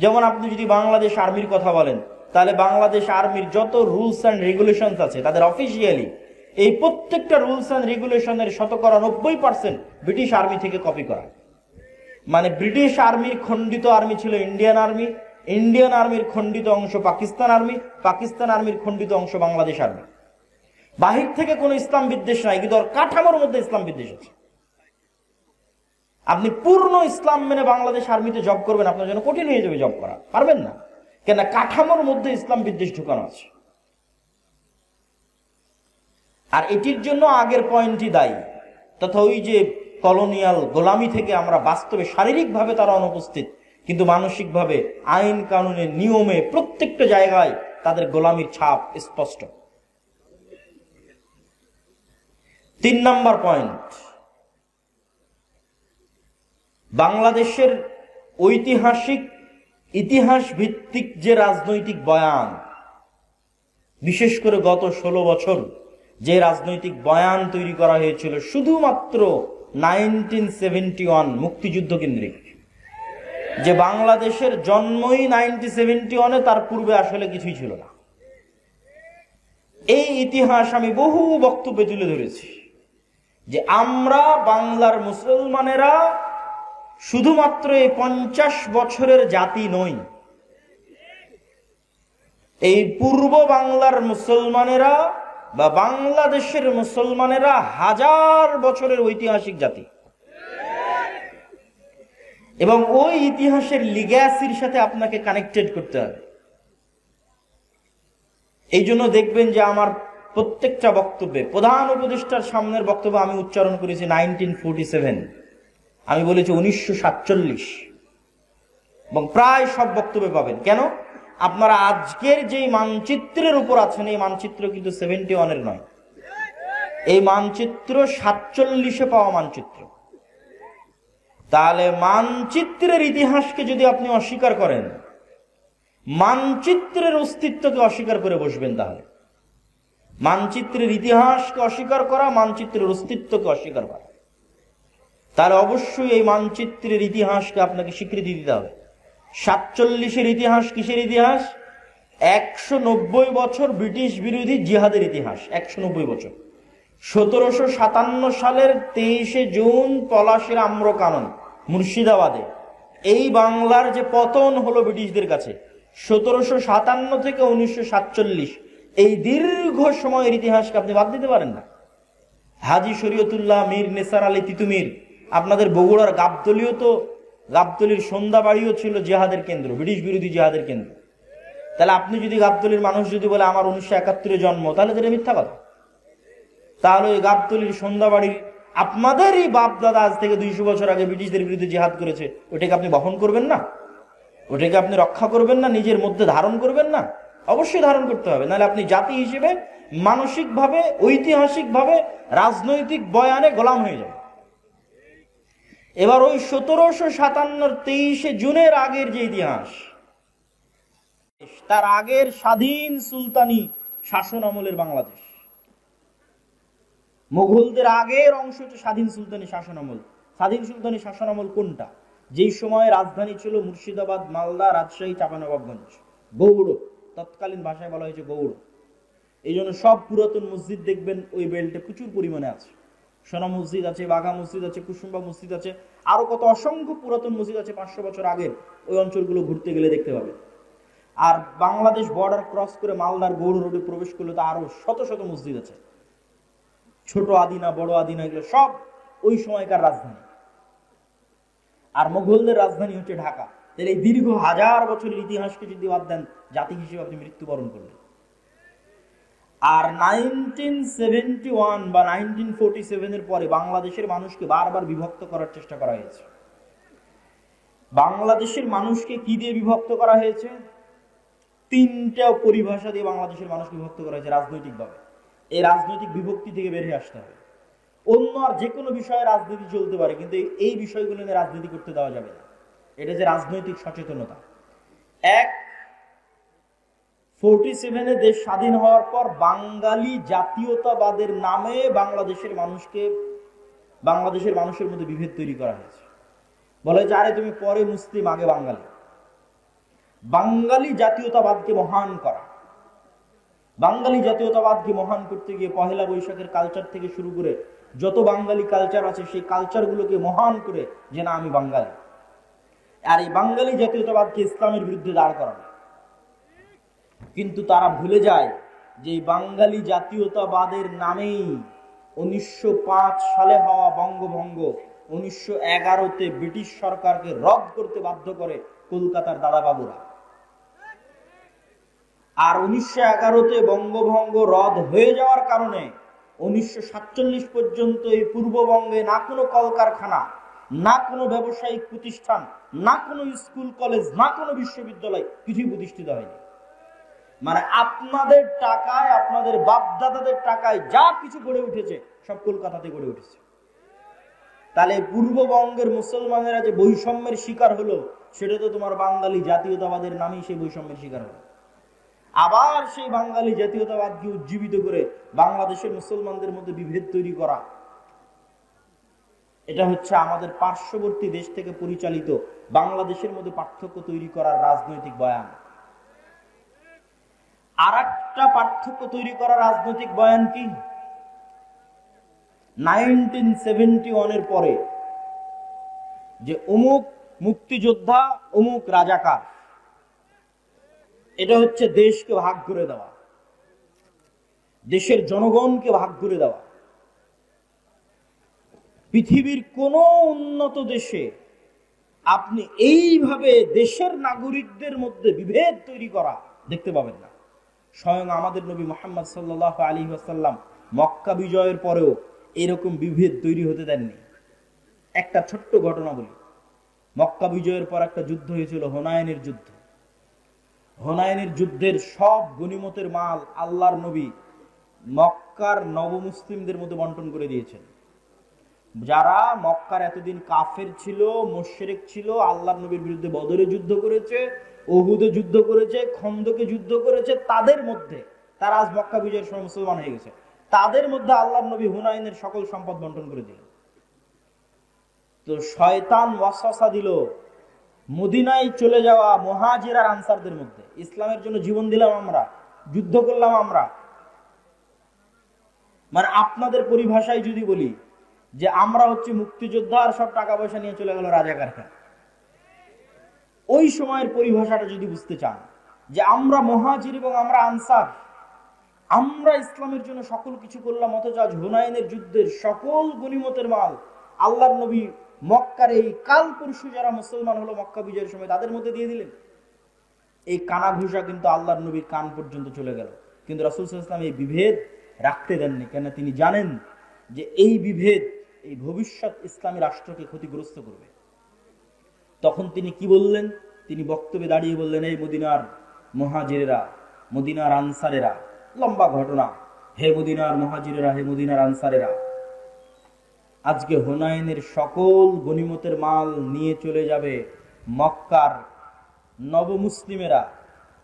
যেমন আপনি যদি বাংলাদেশ আর্মির কথা বলেন, তাহলে বাংলাদেশ আর্মির যত রুলস অ্যান্ড রেগুলেশন আছে তাদের অফিসিয়ালি এই প্রত্যেকটা রুলস অ্যান্ড রেগুলেশনের 90% ব্রিটিশ আর্মি থেকে কপি করা। মানে ব্রিটিশ আর্মির খণ্ডিত আর্মি ছিল ইন্ডিয়ান আর্মি, ইন্ডিয়ান আর্মির খণ্ডিত অংশ পাকিস্তান আর্মি, পাকিস্তান আর্মির খণ্ডিত অংশ বাংলাদেশ আর্মি। বাহির থেকে কোনো ইসলাম বিদ্বেষ নাই, কিন্তু কাঠামোর মধ্যে ইসলাম বিদ্বেষ আছে। আপনি পূর্ণ ইসলাম মেনে বাংলাদেশ আর্মিতে জব করবেন, আপনার জন্য কঠিন হয়ে যাবে জব করা, পারবেন না, কেন কাঠামোর মধ্যে ইসলাম বিদ্বেষ ঢুকানো আছে। আর এটির জন্য আগের পয়েন্টই দায়ী, তথা ওই যে কলোনিয়াল গোলামি থেকে আমরা বাস্তবে শারীরিকভাবে তারা অনুপস্থিত, কিন্তু মানসিকভাবে আইন কানুনের নিয়মে প্রত্যেকটা জায়গায় তাদের গোলামির ছাপ স্পষ্ট। 3 নম্বর পয়েন্ট, বাংলাদেশের ঐতিহাসিক ইতিহাস ভিত্তিক যে রাজনৈতিক বয়ান, বিশেষ করে গত 16 বছর যে রাজনৈতিক বয়ান তৈরি করা হয়েছিল শুধুমাত্র 1971 মুক্তিযুদ্ধ কেন্দ্রিক, যে বাংলাদেশের জন্মই 1971, তার পূর্বে আসলে কিছুই ছিল না। এই ইতিহাস আমি বহু বক্তব্যে তুলে ধরেছি যে আমরা বাংলার মুসলমানেরা শুধুমাত্র এই 50 বছরের জাতি নই, এই পূর্ব বাংলার মুসলমানেরা বা বাংলাদেশের মুসলমানেরা 1000 বছরের ঐতিহাসিক জাতি। এবং ওই ইতিহাসের লিগ্যাসির সাথে আপনাকে কানেক্টেড করতে হবে। এই জন্য দেখবেন যে আমার প্রত্যেকটা বক্তব্যে প্রধান উপদেষ্টার সামনের বক্তব্য আমি উচ্চারণ করেছি 1947, আমি বলেছি 1947, এবং প্রায় সব বক্তব্যে পাবেন। কেন? আপনারা আজকের যেই মানচিত্রের উপর আছেন, এই মানচিত্র কিন্তু 71 নয়, এই মানচিত্র 47 পাওয়া মানচিত্র। তাহলে মানচিত্রের ইতিহাসকে যদি আপনি অস্বীকার করেন, মানচিত্রের অস্তিত্বকে অস্বীকার করে বসবেন, তাহলে মানচিত্রের ইতিহাসকে অস্বীকার করা, মানচিত্রের অস্তিত্বকে অস্বীকার করা, তাহলে অবশ্যই এই মানচিত্রের ইতিহাসকে আপনাকে স্বীকৃতি দিতে হবে। 47-এর ইতিহাস কিসের ইতিহাস? 190 বছর ব্রিটিশ বিরোধী জিহাদের ইতিহাস, 190 বছর। 1757 সালের 23শে জুন পলাশির আম্রকানন মুর্শিদাবাদে এই বাংলার যে পতন হলো ব্রিটিশদের কাছে, 1757 থেকে 1947, এই দীর্ঘ সময়ের ইতিহাসকে আপনি বাদ দিতে পারেন না। হাজী শরীয়তুল্লাহ মীর নেসার আলী তিতুমির, আপনাদের বগুড়ার গাবতলীর সন্ধ্যাবাড়িও ছিল জিহাদের কেন্দ্র, ব্রিটিশ বিরোধী জিহাদের কেন্দ্র। তাহলে আপনি যদি গাবতলীর মানুষ যদি বলে আমার 1971 জন্ম, তাহলে তো এটা মিথ্যা কথা। তাহলে ওই গাবতলীর সন্ধ্যাবাড়ির আপনাদেরই বাপ দাদা আজ থেকে 200 বছর আগে ব্রিটিশদের বিরুদ্ধে জিহাদ করেছে, ওটাকে আপনি বহন করবেন না? ওটাকে আপনি রক্ষা করবেন না? নিজের মধ্যে ধারণ করবেন না? অবশ্যই ধারণ করতে হবে, নাহলে আপনি জাতি হিসেবে মানসিকভাবে, ঐতিহাসিকভাবে, রাজনৈতিক বয়ানে গোলাম হয়ে যাবে। এবার ওই 1757 23শে জুনের আগের যে ইতিহাস, তার আগের স্বাধীন সুলতানি শাসন আমলের বাংলাদেশ, মুঘলদের আগের অংশ হচ্ছে স্বাধীন সুলতানি শাসন আমল। স্বাধীন সুলতানি শাসন আমল কোনটা? যেই সময় রাজধানী ছিল মুর্শিদাবাদ, মালদা, রাজশাহী, চাঁপানবাবগঞ্জ, গৌড়, তৎকালীন ভাষায় বলা হয়েছে গৌড়। এই জন্য সব পুরাতন মসজিদ দেখবেন ওই বেল্টে প্রচুর পরিমাণে আছে। সোনা মসজিদ আছে, বাঘা মসজিদ আছে, কুসুম্বা মসজিদ আছে, আরো কত অসংখ্য পুরাতন মসজিদ আছে 500 বছর আগের। ওই অঞ্চলগুলো ঘুরতে গেলে দেখতে পাবে। আর বাংলাদেশ বর্ডার ক্রস করে মালদার গৌড় রোডে প্রবেশ করলে তো আরো শত শত মসজিদ আছে, ছোট আদিনা, বড় আদিনা, এগুলো সব ওই সময়কার রাজধানী। আর মুঘলদের রাজধানী হচ্ছে ঢাকা। তাহলে এই দীর্ঘ হাজার বছরের ইতিহাসকে যদি বাদ দেন, জাতি হিসেবে আপনি মৃত্যুবরণ করলেন। আর 1971 বা 1947 এর পরে বাংলাদেশের মানুষকে বারবার বিভক্ত করার চেষ্টা করা হয়েছে। বাংলাদেশের মানুষকে কি দিয়ে বিভক্ত করা হয়েছে? 3টা পরিভাষা দিয়ে বাংলাদেশের মানুষকে বিভক্ত করা হয়েছে রাজনৈতিকভাবে। এই রাজনৈতিক বিভক্তি থেকে বেরিয়ে আসতে হবে। অন্য আর যে কোনো বিষয়ে রাজনীতি চলতে পারে, কিন্তু এই বিষয়গুলো নিয়ে রাজনীতি করতে দেওয়া যাবে না। এটা যে রাজনৈতিক সচেতনতা। 47-এ দেশ স্বাধীন হওয়ার পর বাঙালি জাতীয়তাবাদের নামে বাংলাদেশের মানুষের মধ্যে বিভেদ তৈরি করা হয়েছে। বলে যে আরে তুমি পরে মুসলিম, আগে বাঙালি। বাঙালি জাতীয়তাবাদকে মহান করা, বাঙালি জাতীয়তাবাদকে মহান করতে গিয়ে পহেলা বৈশাখের কালচার থেকে শুরু করে যত বাঙালি কালচার আছে সেই কালচারগুলোকে মহান করে যে না আমি বাঙালি। আর এই বাঙালি জাতীয়তাবাদকে ইসলামের বিরুদ্ধে দাঁড় করানো। কিন্তু তারা ভুলে যায় যে বাঙালি জাতীয়তাবাদের নামেই 1905 সালে হওয়া বঙ্গভঙ্গ 1911-তে ব্রিটিশ সরকারকে রদ করতে বাধ্য করে কলকাতার দাদাবাবুরা। আর 1911-তে বঙ্গভঙ্গ রদ হয়ে যাওয়ার কারণে 1947 পর্যন্ত এই পূর্ববঙ্গে না কোনো কলকারখানা, না কোনো ব্যবসায়িক প্রতিষ্ঠান, না কোনো স্কুল কলেজ, না কোনো বিশ্ববিদ্যালয় কিছুই প্রতিষ্ঠিত হয়নি। মানে আপনাদের টাকায়, আপনাদের বাপদাদাদের টাকায় যা কিছু গড়ে উঠেছে সব কলকাতাতে গড়ে উঠেছে। তাহলে পূর্ববঙ্গের মুসলমানেরা যে বৈষম্যের শিকার হলো, সেটা তো তোমার বাঙালি জাতীয়তাবাদের নামেই সেই বৈষম্যের শিকার হলো। আবার সেই বাঙালি জাতীয়তাবাদকে উজ্জীবিত করে বাংলাদেশের মুসলমানদের মধ্যে বিভেদ তৈরি করা, এটা হচ্ছে আমাদের পার্শ্ববর্তী দেশ থেকে পরিচালিত বাংলাদেশের মধ্যে পার্থক্য তৈরি করার রাজনৈতিক বয়ান। আর একটা পার্থক্য তৈরি করার রাজনৈতিক বয়ান কি? 1971-এর পরে যে অমুক মুক্তিযোদ্ধা, অমুক রাজাকার, এটা হচ্ছে দেশকে ভাগ করে দেওয়া, দেশের জনগণকে ভাগ করে দেওয়া। পৃথিবীর কোন উন্নত দেশে আপনি এইভাবে দেশের নাগরিকদের মধ্যে বিভেদ তৈরি করা দেখতে পাবেন না। স্বয়ং আমাদের নবী মুহাম্মদ সাল্লাল্লাহু আলাইহি ওয়াসাল্লাম মক্কা বিজয়ের পরেও এরকম বিভেদ তৈরি হতে দেননি। একটা ছোট্ট ঘটনা বলি। মক্কা বিজয়ের পর একটা যুদ্ধ হয়েছিল, হুনাইনের যুদ্ধ। হুনাইনের যুদ্ধের সব গনিমতের মাল আল্লাহর নবী মক্কার নবমুসলিমদের মধ্যে বন্টন করে দিয়েছেন। যারা মক্কার এতদিন কাফের ছিল, মুশরিক ছিল, আল্লাহর নবীর বিরুদ্ধে বদরে যুদ্ধ করেছে, উহুদে যুদ্ধ করেছে, খন্দকে যুদ্ধ করেছে, তাদের মধ্যে, তারা আজ মক্কা বিজয়ের সময় মুসলমান হয়ে গেছে, তাদের মধ্যে আল্লাহর নবী হুনাইনের সকল সম্পদ বন্টন করে দিলেন। তো শয়তান ওয়াসওয়াসা দিল মদিনায় চলে যাওয়া মুহাজির আর আনসারদের মধ্যে। ইসলামের জন্য জীবন দিলাম আমরা, যুদ্ধ করলাম আমরা, মানে আপনাদের পরিভাষায় যদি বলি যে আমরা হচ্ছে মুক্তিযোদ্ধা আর সব টাকা পয়সা নিয়ে চলে গেল রাজাকারখানা, ওই সময়ের পরিভাষাটা যদি বুঝতে চান যে আমরা মুহাজির এবং আমরা আনসার, আমরা ইসলামের জন্য সকল কিছু করলাম, অথচ আজ হুনাইনের যুদ্ধের সকল গনিমতের মাল আল্লাহর নবী মক্কার এই কাল পরশু যারা মুসলমান হলো মক্কা বিজয়ের সময় তাদের মধ্যে দিয়ে দিলেন। এই কানাঘুষা কিন্তু আল্লাহর নবীর কান পর্যন্ত চলে গেল, কিন্তু রাসূল সাল্লাল্লাহু আলাইহি ওয়াসাল্লাম এই বিভেদ রাখতে দেননি। কেন? তিনি জানেন যে এই বিভেদ এই ভবিষ্যৎ ইসলামী রাষ্ট্রকে ক্ষতিগ্রস্ত করবে। তখন তিনি কি বললেন? তিনি বক্তব্যে দাঁড়িয়ে বললেন, এই মদিনার মুহাজিরেরা, মদিনার আনসারেরা, লম্বা ঘটনা, হে মদিনার মুহাজিরেরা, হে মদিনার আনসারেরা, আজকে হুনাইনের সকল গনিমতের মাল নিয়ে চলে যাবে মক্কার নবমুসলিমেরা,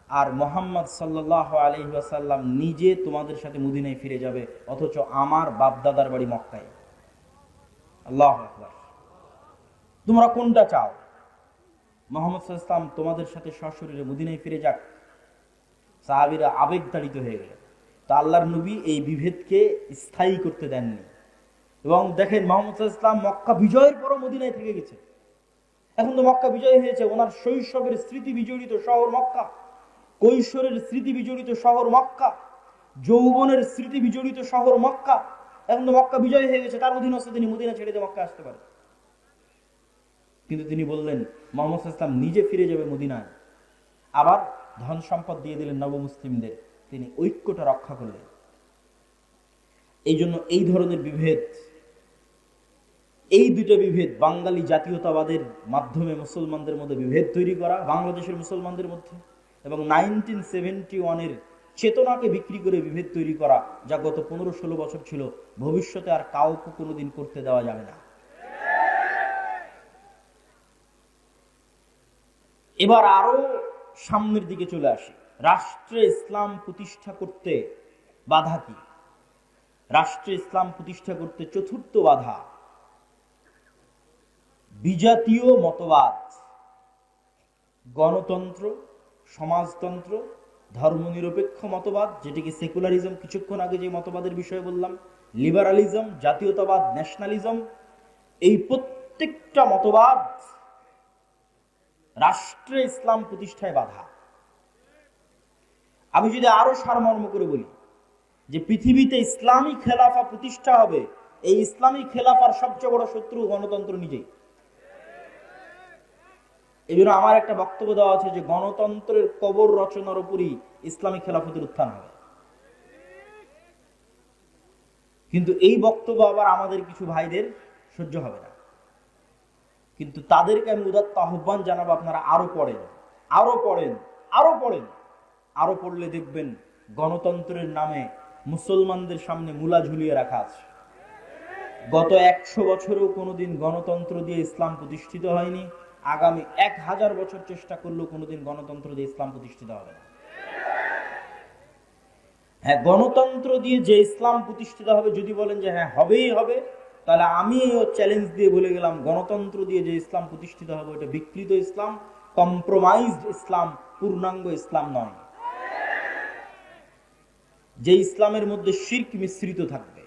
আর মুহাম্মদ সাল্লাল্লাহু আলাইহি ওয়াসাল্লাম নিজে তোমাদের সাথে মদিনায় ফিরে যাবে, অথচ আমার বাপদাদার বাড়ি মক্কায়। আল্লাহু আকবার। তোমরা কোনটা চাও? মুহাম্মদ সাল্লাল্লাহু আলাইহি ওয়াসাল্লাম তোমাদের সাথে সশরীরে মদিনায় ফিরে যাক? সাহাবীরা আবেগতাড়িত হয়ে গেলেন। তো আল্লাহর নবী এই বিভেদকে স্থায়ী করতে দেননি। এবং দেখেন মুহাম্মদ সাল্লাল্লাহু আলাইহি ওয়াসাল্লাম মক্কা বিজয়ের পরও মদিনায় থেকে গেছে। এখন তো মক্কা বিজয় হয়েছে, ওনার শৈশবের স্মৃতি বিজড়িত শহর মক্কা, কৈশোরের স্মৃতি বিজড়িত শহর মক্কা, যৌবনের স্মৃতি বিজড়িত শহর মক্কা। এখন তো মক্কা বিজয় হয়ে গেছে, তার অধীনস্থ তিনি মদিনা ছেড়ে দিয়ে মক্কা আসতে পারেন। কিন্তু তিনি বললেন মুহাম্মদ সাল্লাল্লাহু আলাইহি ওয়াসাল্লাম নিজে ফিরে যাবে মদিনায়, আবার ধন সম্পদ দিয়ে দিলেন নবমুসলিমদের, তিনি ঐক্যটা রক্ষা করলেন। এই জন্য এই ধরনের বিভেদ, এই দুটো বিভেদ, বাঙালি জাতীয়তাবাদের মাধ্যমে মুসলমানদের মধ্যে বিভেদ তৈরি করা বাংলাদেশের মুসলমানদের মধ্যে, এবং 1971-এর চেতনাকে বিক্রি করে বিভেদ তৈরি করা, যা গত 15-16 বছর ছিল, ভবিষ্যতে আর কাউকে কোনোদিন করতে দেওয়া যাবে না। এবার আরো সামনের দিকে চলে আসি। রাষ্ট্রে ইসলাম প্রতিষ্ঠা করতে বাধা কি? রাষ্ট্রে ইসলাম প্রতিষ্ঠা করতে চতুর্থ বাধা বিজাতীয় মতবাদ, গণতন্ত্র, সমাজতন্ত্র, ধর্মনিরপেক্ষ মতবাদ, যেটিকে সেকুলারিজম, কিছুক্ষণ আগে যে মতবাদের বিষয়ে বললাম, লিবারালিজম, জাতীয়তাবাদ, ন্যাশনালিজম, এই প্রত্যেকটা মতবাদ রাষ্ট্রে ইসলাম প্রতিষ্ঠায় বাধা। আমি যদি আরো সারমর্ম করে বলি যে পৃথিবীতে ইসলামী খেলাফা প্রতিষ্ঠা হবে, এই ইসলামী খেলাফার সবচেয়ে বড় শত্রু গণতন্ত্র নিজেই। এই জন্য আমার একটা বক্তব্য দেওয়া আছে যে গণতন্ত্রের কবর রচনার উপরই ইসলামী খেলাফতের উত্থান হবে। কিন্তু এই বক্তব্য আবার আমাদের কিছু ভাইদের সহ্য হবে না, কিন্তু তাদেরকে আমি উদাত্ত আহ্বান জানাবো, আপনারা আরো পড়েন, আরো পড়েন, আরো পড়েন। আরো পড়লে দেখবেন গণতন্ত্রের নামে মুসলমানদের সামনে মূলা ঝুলিয়ে রাখা আছে। গত 100 বছরেও কোনোদিন গণতন্ত্র দিয়ে ইসলাম প্রতিষ্ঠিত হয়নি, আগামী 1000 বছর চেষ্টা করলেও কোনোদিন গণতন্ত্র দিয়ে ইসলাম প্রতিষ্ঠিত হবে না। হ্যাঁ, গণতন্ত্র দিয়ে যে ইসলাম প্রতিষ্ঠিত হবে, যদি বলেন যে হ্যাঁ হবেই হবে, তাহলে আমি চ্যালেঞ্জ দিয়ে বলে গেলাম, গণতন্ত্র দিয়ে যে ইসলাম প্রতিষ্ঠিত হবে ওটা বিকৃত ইসলাম, কম্প্রোমাইজড ইসলাম, পূর্ণাঙ্গ ইসলাম নয়। যে ইসলামের মধ্যে শিরক মিশ্রিত থাকবে,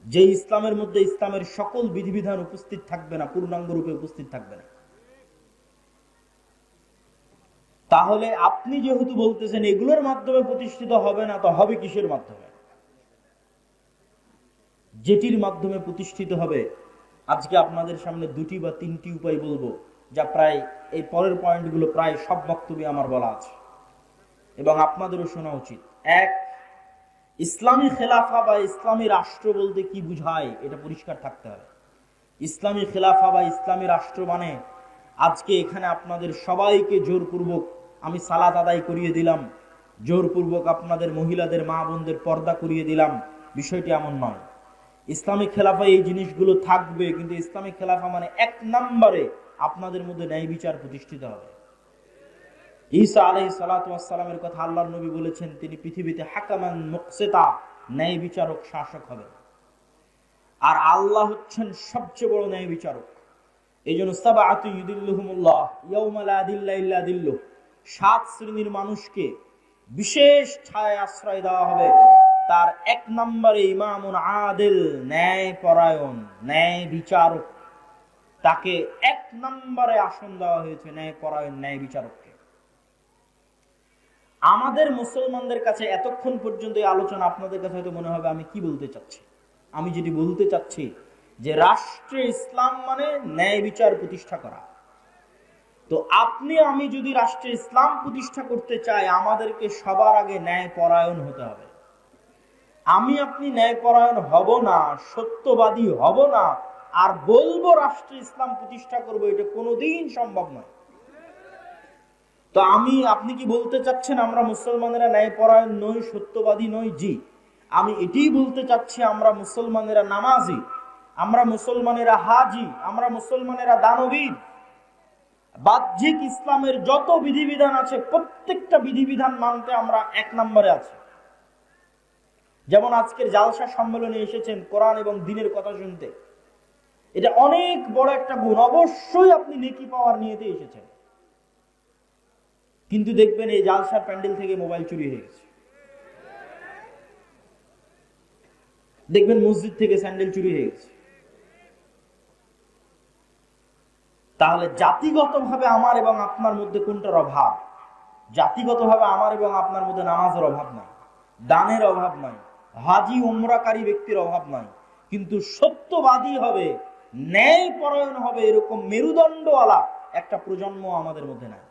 যে ইসলামের মধ্যে ইসলামের সকল বিধিবিধান উপস্থিত থাকবে না, পূর্ণাঙ্গ রূপে উপস্থিত থাকবে না। তাহলে আপনি যেহেতু বলতেছেন এগুলোর মাধ্যমে প্রতিষ্ঠিত হবে না, তো হবে কিসের মাধ্যমে? যেটির মাধ্যমে প্রতিষ্ঠিত হবে, আজকে আপনাদের সামনে 2টি বা 3টি উপায় বলবো, যা প্রায় এই পরের পয়েন্টগুলো প্রায় সব বক্তব্যে আমার বলা আছে এবং আপনাদেরও শোনা উচিত। 1, ইসলামী খেলাফা বা ইসলামী রাষ্ট্র বলতে কি বুঝায় এটা পরিষ্কার থাকতে হবে। ইসলামী খেলাফা বা ইসলামী রাষ্ট্র মানে আজকে এখানে আপনাদের সবাইকে জোরপূর্বক আমি সালাত আদায় করিয়ে দিলাম, জোরপূর্বক আপনাদের মহিলাদের মা বোনদের পর্দা করিয়ে দিলাম, বিষয়টি এমন নয়। ইসলামী খেলাফা এই জিনিসগুলো থাকবে, কিন্তু ইসলামী খেলাফা মানে 1 নম্বরে আপনাদের মধ্যে ন্যায় বিচার প্রতিষ্ঠিত হবে। ঈসা আলাইহিস সালাতু ওয়াস সালামের কথা আল্লাহর নবী বলেছেন, তিনি পৃথিবীতে হাকামান মুকসিতা, ন্যায় বিচারক, শাসক হবেন। আর আল্লাহ হচ্ছেন সবচেয়ে বড় ন্যায় বিচারক। এই জন্য সাবআতু ইউদিল্লুহুমুল্লাহ ইয়াউমা লা দিল্লা ইল্লা দিল্লুহ, 7 শ্রেণীর মানুষকে বিশেষ ছায় আশ্রয় দেওয়া হবে। তার 1 নম্বরে ইমামুন আদিল, ন্যায় পরায়ণ, ন্যায় বিচারক। তাকে 1 নম্বরে আসন দেওয়া হয়েছে, ন্যায় পরায়ণ, ন্যায় বিচারককে। আমাদের মুসলমানদের কাছে এতক্ষণ পর্যন্ত এই আলোচনা আপনাদের কাছে হয়তো মনে হবে আমি কি বলতে চাচ্ছি। আমি যেটি বলতে চাচ্ছি যে রাষ্ট্রে ইসলাম মানে ন্যায় বিচার প্রতিষ্ঠা করা। তো আপনি আমি যদি রাষ্ট্রে ইসলাম প্রতিষ্ঠা করতে চাই, আমাদেরকে সবার আগে ন্যায় পরায়ণ হতে হবে। আমি আপনি ন্যায় পরায়ণ হব না, সত্যবাদী হব না, আর বলবো রাষ্ট্রে ইসলাম প্রতিষ্ঠা করব, এটা কোনোদিন সম্ভব নয়। তো আপনি কি বলতে চাচ্ছেন আমরা মুসলমানেরা ন্যায় পরায়ণ নই, সত্যবাদী নই? জি, আমি এটাই বলতে চাচ্ছি আমরা মুসলমানেরা নামাজি, আমরা মুসলমানেরা হাজি, আমরা মুসলমানেরা দানবীর। বাহ্যিক ইসলামের যত বিধিবিধান আছে প্রত্যেকটা বিধিবিধান মানতে আমরা 1 নম্বরে আছি। যেমন আজকের জালসা সম্মেলনে এসেছেন কোরআন এবং দ্বীনের কথা শুনতে, এটা অনেক বড় একটা গুণ। অবশ্যই আপনি নেকি পাওয়ার নিয়েতে এসেছেন, কিন্তু দেখবেন এই জালসার প্যান্ডেল থেকে মোবাইল চুরি হয়ে গেছে, দেখবেন মসজিদ থেকে স্যান্ডেল চুরি হয়ে গেছে। তাহলে জাতিগতভাবে আমার এবং আপনার মধ্যে কোনটার অভাব? জাতিগতভাবে আমার এবং আপনার মধ্যে নামাজের অভাব নাই, দানের অভাব নাই, হাজি উমরাকারী ব্যক্তির অভাব নাই, কিন্তু সত্যবাদী হবে, ন্যায় পরায়ণ হবে, এরকম মেরুদণ্ডওয়ালা একটা প্রজন্ম আমাদের মধ্যে নাই।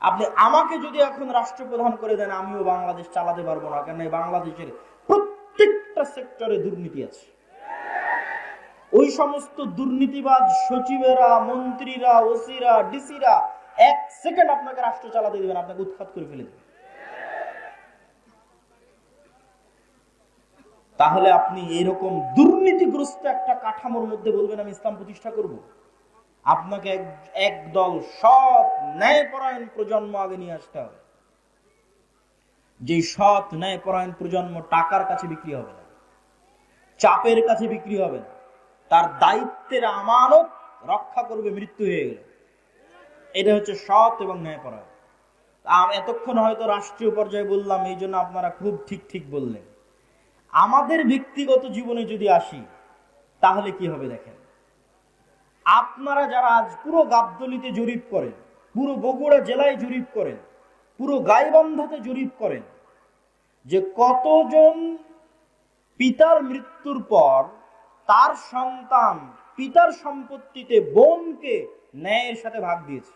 আপনি আমাকে যদি এখন রাষ্ট্রপ্রধান করে দেন, আমিও বাংলাদেশ চালাতে পারবো না, কেন বাংলাদেশের প্রত্যেকটা সেক্টরে দুর্নীতি আছে। ওই সমস্ত দুর্নীতিবাজ সচিবেরা, মন্ত্রীরা, ওসিরা, ডিসিরা 1 সেকেন্ড আপনাকে রাষ্ট্র চালাতে দিবেন, আপনাকে উৎখাত করে ফেলে দেবেন। তাহলে আপনি এরকম দুর্নীতিগ্রস্ত একটা কাঠামোর মধ্যে বলবেন আমি ইসলাম প্রতিষ্ঠা করব? আপনাকে একদল সৎ ন্যায়পরায়ণ প্রজন্ম আগে নিয়ে আসতে হবে। যে সৎ ন্যায়পরায়ণ প্রজন্ম টাকার কাছে বিক্রি হবে না, চাপের কাছে বিক্রি হবে না, তার দায়িত্বের আমানত রক্ষা করবে মৃত্যু হয়ে গেলে। এটা হচ্ছে সৎ এবং ন্যায়পরায়ণ। এতক্ষণ হয়তো রাষ্ট্রীয় পর্যায়ে বললাম, এই জন্য আপনারা খুব ঠিক ঠিক বললেন। আমাদের ব্যক্তিগত জীবনে যদি আসি, তাহলে কি হবে দেখেন। আপনারা যারা আজ পুরো গাবতলীতে জরিপ করেন, পুরো বগুড়া জেলায় জরিপ করেন, পুরো গাইবান্ধাতে জরিপ করেন, যে কতজন পিতার মৃত্যুর পর তার সন্তান পিতার সম্পত্তিতে বোনকে ন্যায়ের সাথে ভাগ দিয়েছে,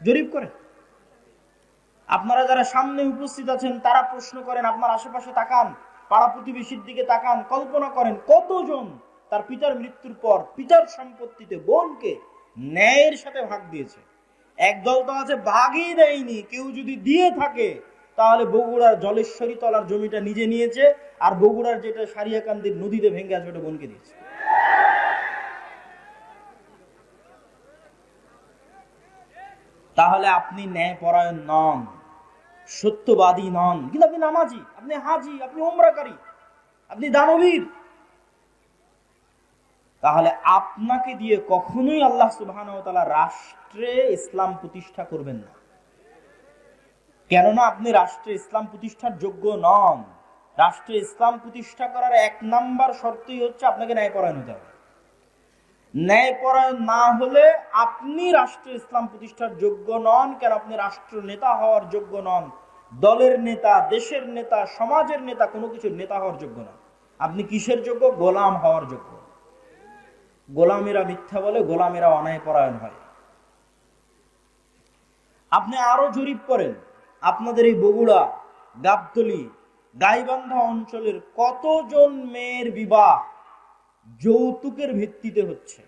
জরিপ করেন। আপনারা যারা সামনে উপস্থিত আছেন তারা প্রশ্ন করেন, আপনার আশেপাশে তাকান, পাড়া প্রতিবেশীর দিকে তাকান, কল্পনা করেন কতজন তার পিতার মৃত্যুর পর পিতার সম্পত্তিতে বোনকে ন্যায়ের সাথে ভাগ দিয়েছে। একদল তো আছে ভাগই দেয়নি, কেউ যদি দিয়ে থাকে তাহলে বগুড়ার জলেশ্বরী তলার জমিটা নিজে নিয়েছে, আর বগুড়ার যেটা সারিয়াকান্দির নদীতে ভেঙে আছে ওটা বোনকে দিয়েছে। তাহলে আপনি ন্যায়পরায়ণ নন, সত্যবাদী নন, কিন্তু আপনি নামাজি, আপনি হাজি, আপনি উমরাকারী, আপনি দানবীর। তাহলে আপনাকে দিয়ে কখনোই আল্লাহ সুবহানাহু ওয়া তাআলা রাষ্ট্রে ইসলাম প্রতিষ্ঠা করবেন না, কেননা আপনি রাষ্ট্রে ইসলাম প্রতিষ্ঠার যোগ্য নন। রাষ্ট্রে ইসলাম প্রতিষ্ঠা করার 1 নাম্বার শর্তই হচ্ছে আপনাকে ন্যায়পরায়ণ হতে হবে। ন্যায়পরায়ণ না হলে আপনি রাষ্ট্রে ইসলাম প্রতিষ্ঠার যোগ্য নন। কেন? আপনি রাষ্ট্র নেতা হওয়ার যোগ্য নন, দলের নেতা, দেশের নেতা, সমাজের নেতা, কোনো কিছুর নেতা হওয়ার যোগ্য নন। আপনি কিসের যোগ্য? গোলাম হওয়ার যোগ্য। গোলামেরা মিথ্যা বলে, গোলামেরা অন্যায়পরায়ণ হয়। আপনি আরো জরিপ করেন, আপনাদের এই বগুড়া, গাবতলী, গাইবান্ধা অঞ্চলের কতজন মেয়ের বিবাহ যৌতুকের ভিত্তিতে হচ্ছে,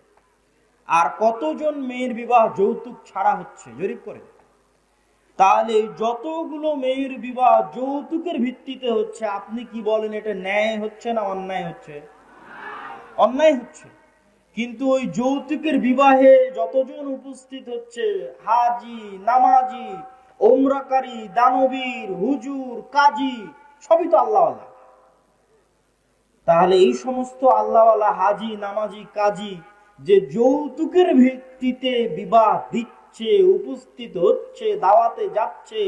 আর কতজন মেয়ের বিবাহ যৌতুক ছাড়া হচ্ছে, জরিপ করেন। তাহলে যতগুলো মেয়ের বিবাহ যৌতুকের ভিত্তিতে হচ্ছে, আপনি কি বলেন এটা ন্যায় হচ্ছে না অন্যায় হচ্ছে? অন্যায় হচ্ছে। কিন্তু ওই যৌতুকের বিবাহে যতজন উপস্থিত হচ্ছে, হাজি, নামাজি, উমরাকারী, দানবীর, হুজুর, কাজী, সবই তো আল্লাহ আল্লাহ। তাহলে এই সমস্ত আল্লাহওয়ালা হাজি, নামাজি, কাজী যে যৌতুকের ভিত্তিতে বিবাহ দিচ্ছে, উপস্থিত হচ্ছে, দাওয়াতে যাচ্ছে,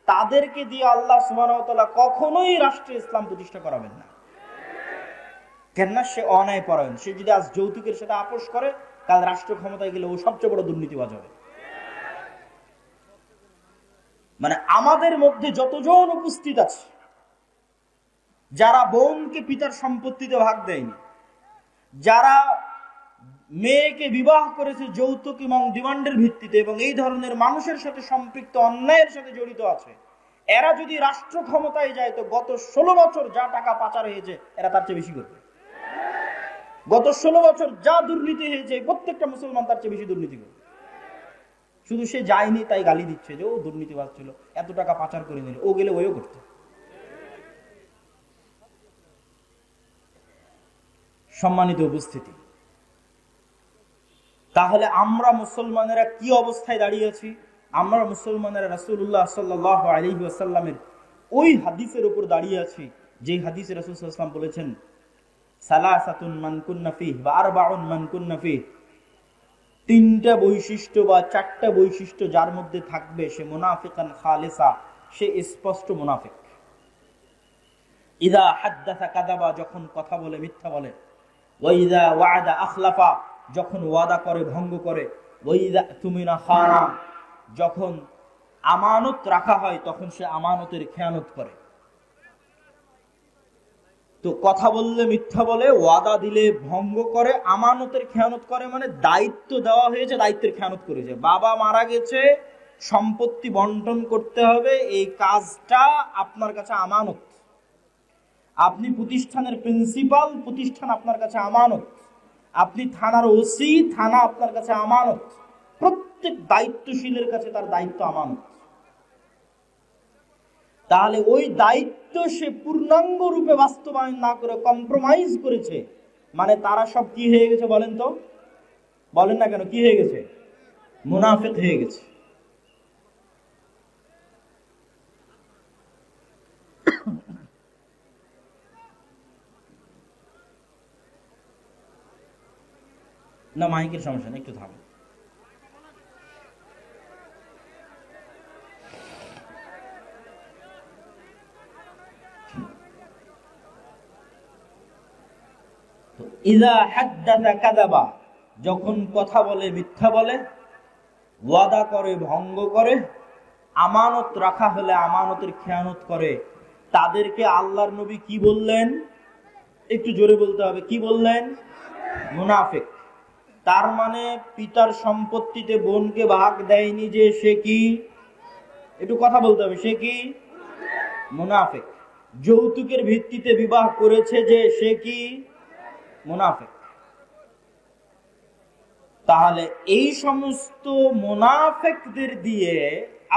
তাদেরকে দিয়ে আল্লাহ সুবহানাহু ওয়া তাআলা কখনোই রাষ্ট্রে ইসলাম প্রতিষ্ঠা করাবেন না। কেননা সে অন্যায় পরায়ণ। সে যদি আজ যৌতুকের সাথে আপোষ করে, কাল রাষ্ট্র ক্ষমতায় গেলে ও সবচেয়ে বড় দুর্নীতিবাজ হবে। মানে আমাদের মধ্যে যতজন উপস্থিত আছে, যারা বোনকে পিতার সম্পত্তিতে ভাগ দেয়নি, যারা মেয়েকে বিবাহ করেছে যৌতুক এবং ডিমান্ডের ভিত্তিতে, এবং এই ধরনের মানুষের সাথে সম্পৃক্ত, অন্যায়ের সাথে জড়িত আছে, এরা যদি রাষ্ট্র ক্ষমতায় যায় তো গত 16 বছর যা টাকা পাচার হয়েছে এরা তার চেয়ে বেশি করবে। গত 16 বছর যা দুর্নীতি হয়েছে প্রত্যেকটা মুসলমান তার চেয়ে বেশি দুর্নীতি করবে। শুধু সে যায়নি তাই গালি দিচ্ছে যে ও দুর্নীতিবাজ ছিল, এত টাকা পাচার করে নিল, ও গেলে ওইও করতে। সম্মানিত উপস্থিতি, তাহলে আমরা মুসলমানেরা কি অবস্থায় দাঁড়িয়ে আছি? আমরা মুসলমানেরা রাসূলুল্লাহ সাল্লাল্লাহু আলাইহি ওয়াসাল্লামের ওই হাদিসের উপর দাঁড়িয়ে আছি যে হাদিসে রাসূল সাল্লাল্লাহু আলাইহি ওয়াসাল্লাম বলেছেন, সালাসাতুন মান কুন্না ফিহি ওয়া আরবাউন মান কুন্না ফিহি, তিনটা বৈশিষ্ট্য বা চারটা বৈশিষ্ট্য যার মধ্যে থাকবে সে মুনাফিকান খালিসা, সে স্পষ্ট মুনাফিক। ইযা হাদ্দাসা কাযাবা, যখন কথা বলে মিথ্যা বলে, ওয়া ইযা ওয়া'আদা আখলাফা, যখন ওয়াদা করে ভঙ্গ করে, ওয়া ইযা তুমিনা খানা, যখন আমানত রাখা হয় তখন সে আমানতের খেয়ানত করে। তো কথা বললে মিথ্যা বলে, ওয়াদা দিলে ভঙ্গ করে, আমানতের খেয়ানত করে, মানে দায়িত্ব দেওয়া হয়েছে দায়িত্বের খেয়ানত করেছে। বাবা মারা গেছে, সম্পত্তি বন্টন করতে হবে, এই কাজটা আপনার কাছে আমানত। আপনি প্রতিষ্ঠানের প্রিন্সিপাল, প্রতিষ্ঠান আপনার কাছে আমানত। আপনি থানার ওসি, থানা আপনার কাছে আমানত। প্রত্যেক দায়িত্বশীলের কাছে তার দায়িত্ব আমানত। তাহলে ওই দায়িত্ব সে পূর্ণাঙ্গ রূপে বাস্তবায়ন না করে কম্প্রোমাইজ করেছে, মানে তারা সব কি হয়ে গেছে বলেন তো? বলেন না কেন, কি হয়ে গেছে? মুনাফিক হয়ে গেছে। না মাইকের সমস্যা নেই, একটু থাম। ইযা হাদ্দাসা কাযাবা, যখন কথা বলে মিথ্যা বলে, ওয়াদা করে ভঙ্গ করে, আমানত রাখা হলে আমানতের খেয়ানত করে, তাদেরকে আল্লাহর নবী কি বললেন? একটু জোরে বলতে হবে, কি বললেন? মুনাফিক। তার মানে পিতার সম্পত্তিতে বোনকে ভাগ দেয়নি যে সে কি? একটু কথা বলতে হবে, সে কি? মুনাফিক। যৌতুকের ভিত্তিতে বিবাহ করেছে যে সে কি? মুনাফিক। তাহলে এই সমস্ত মুনাফিকদের দিয়ে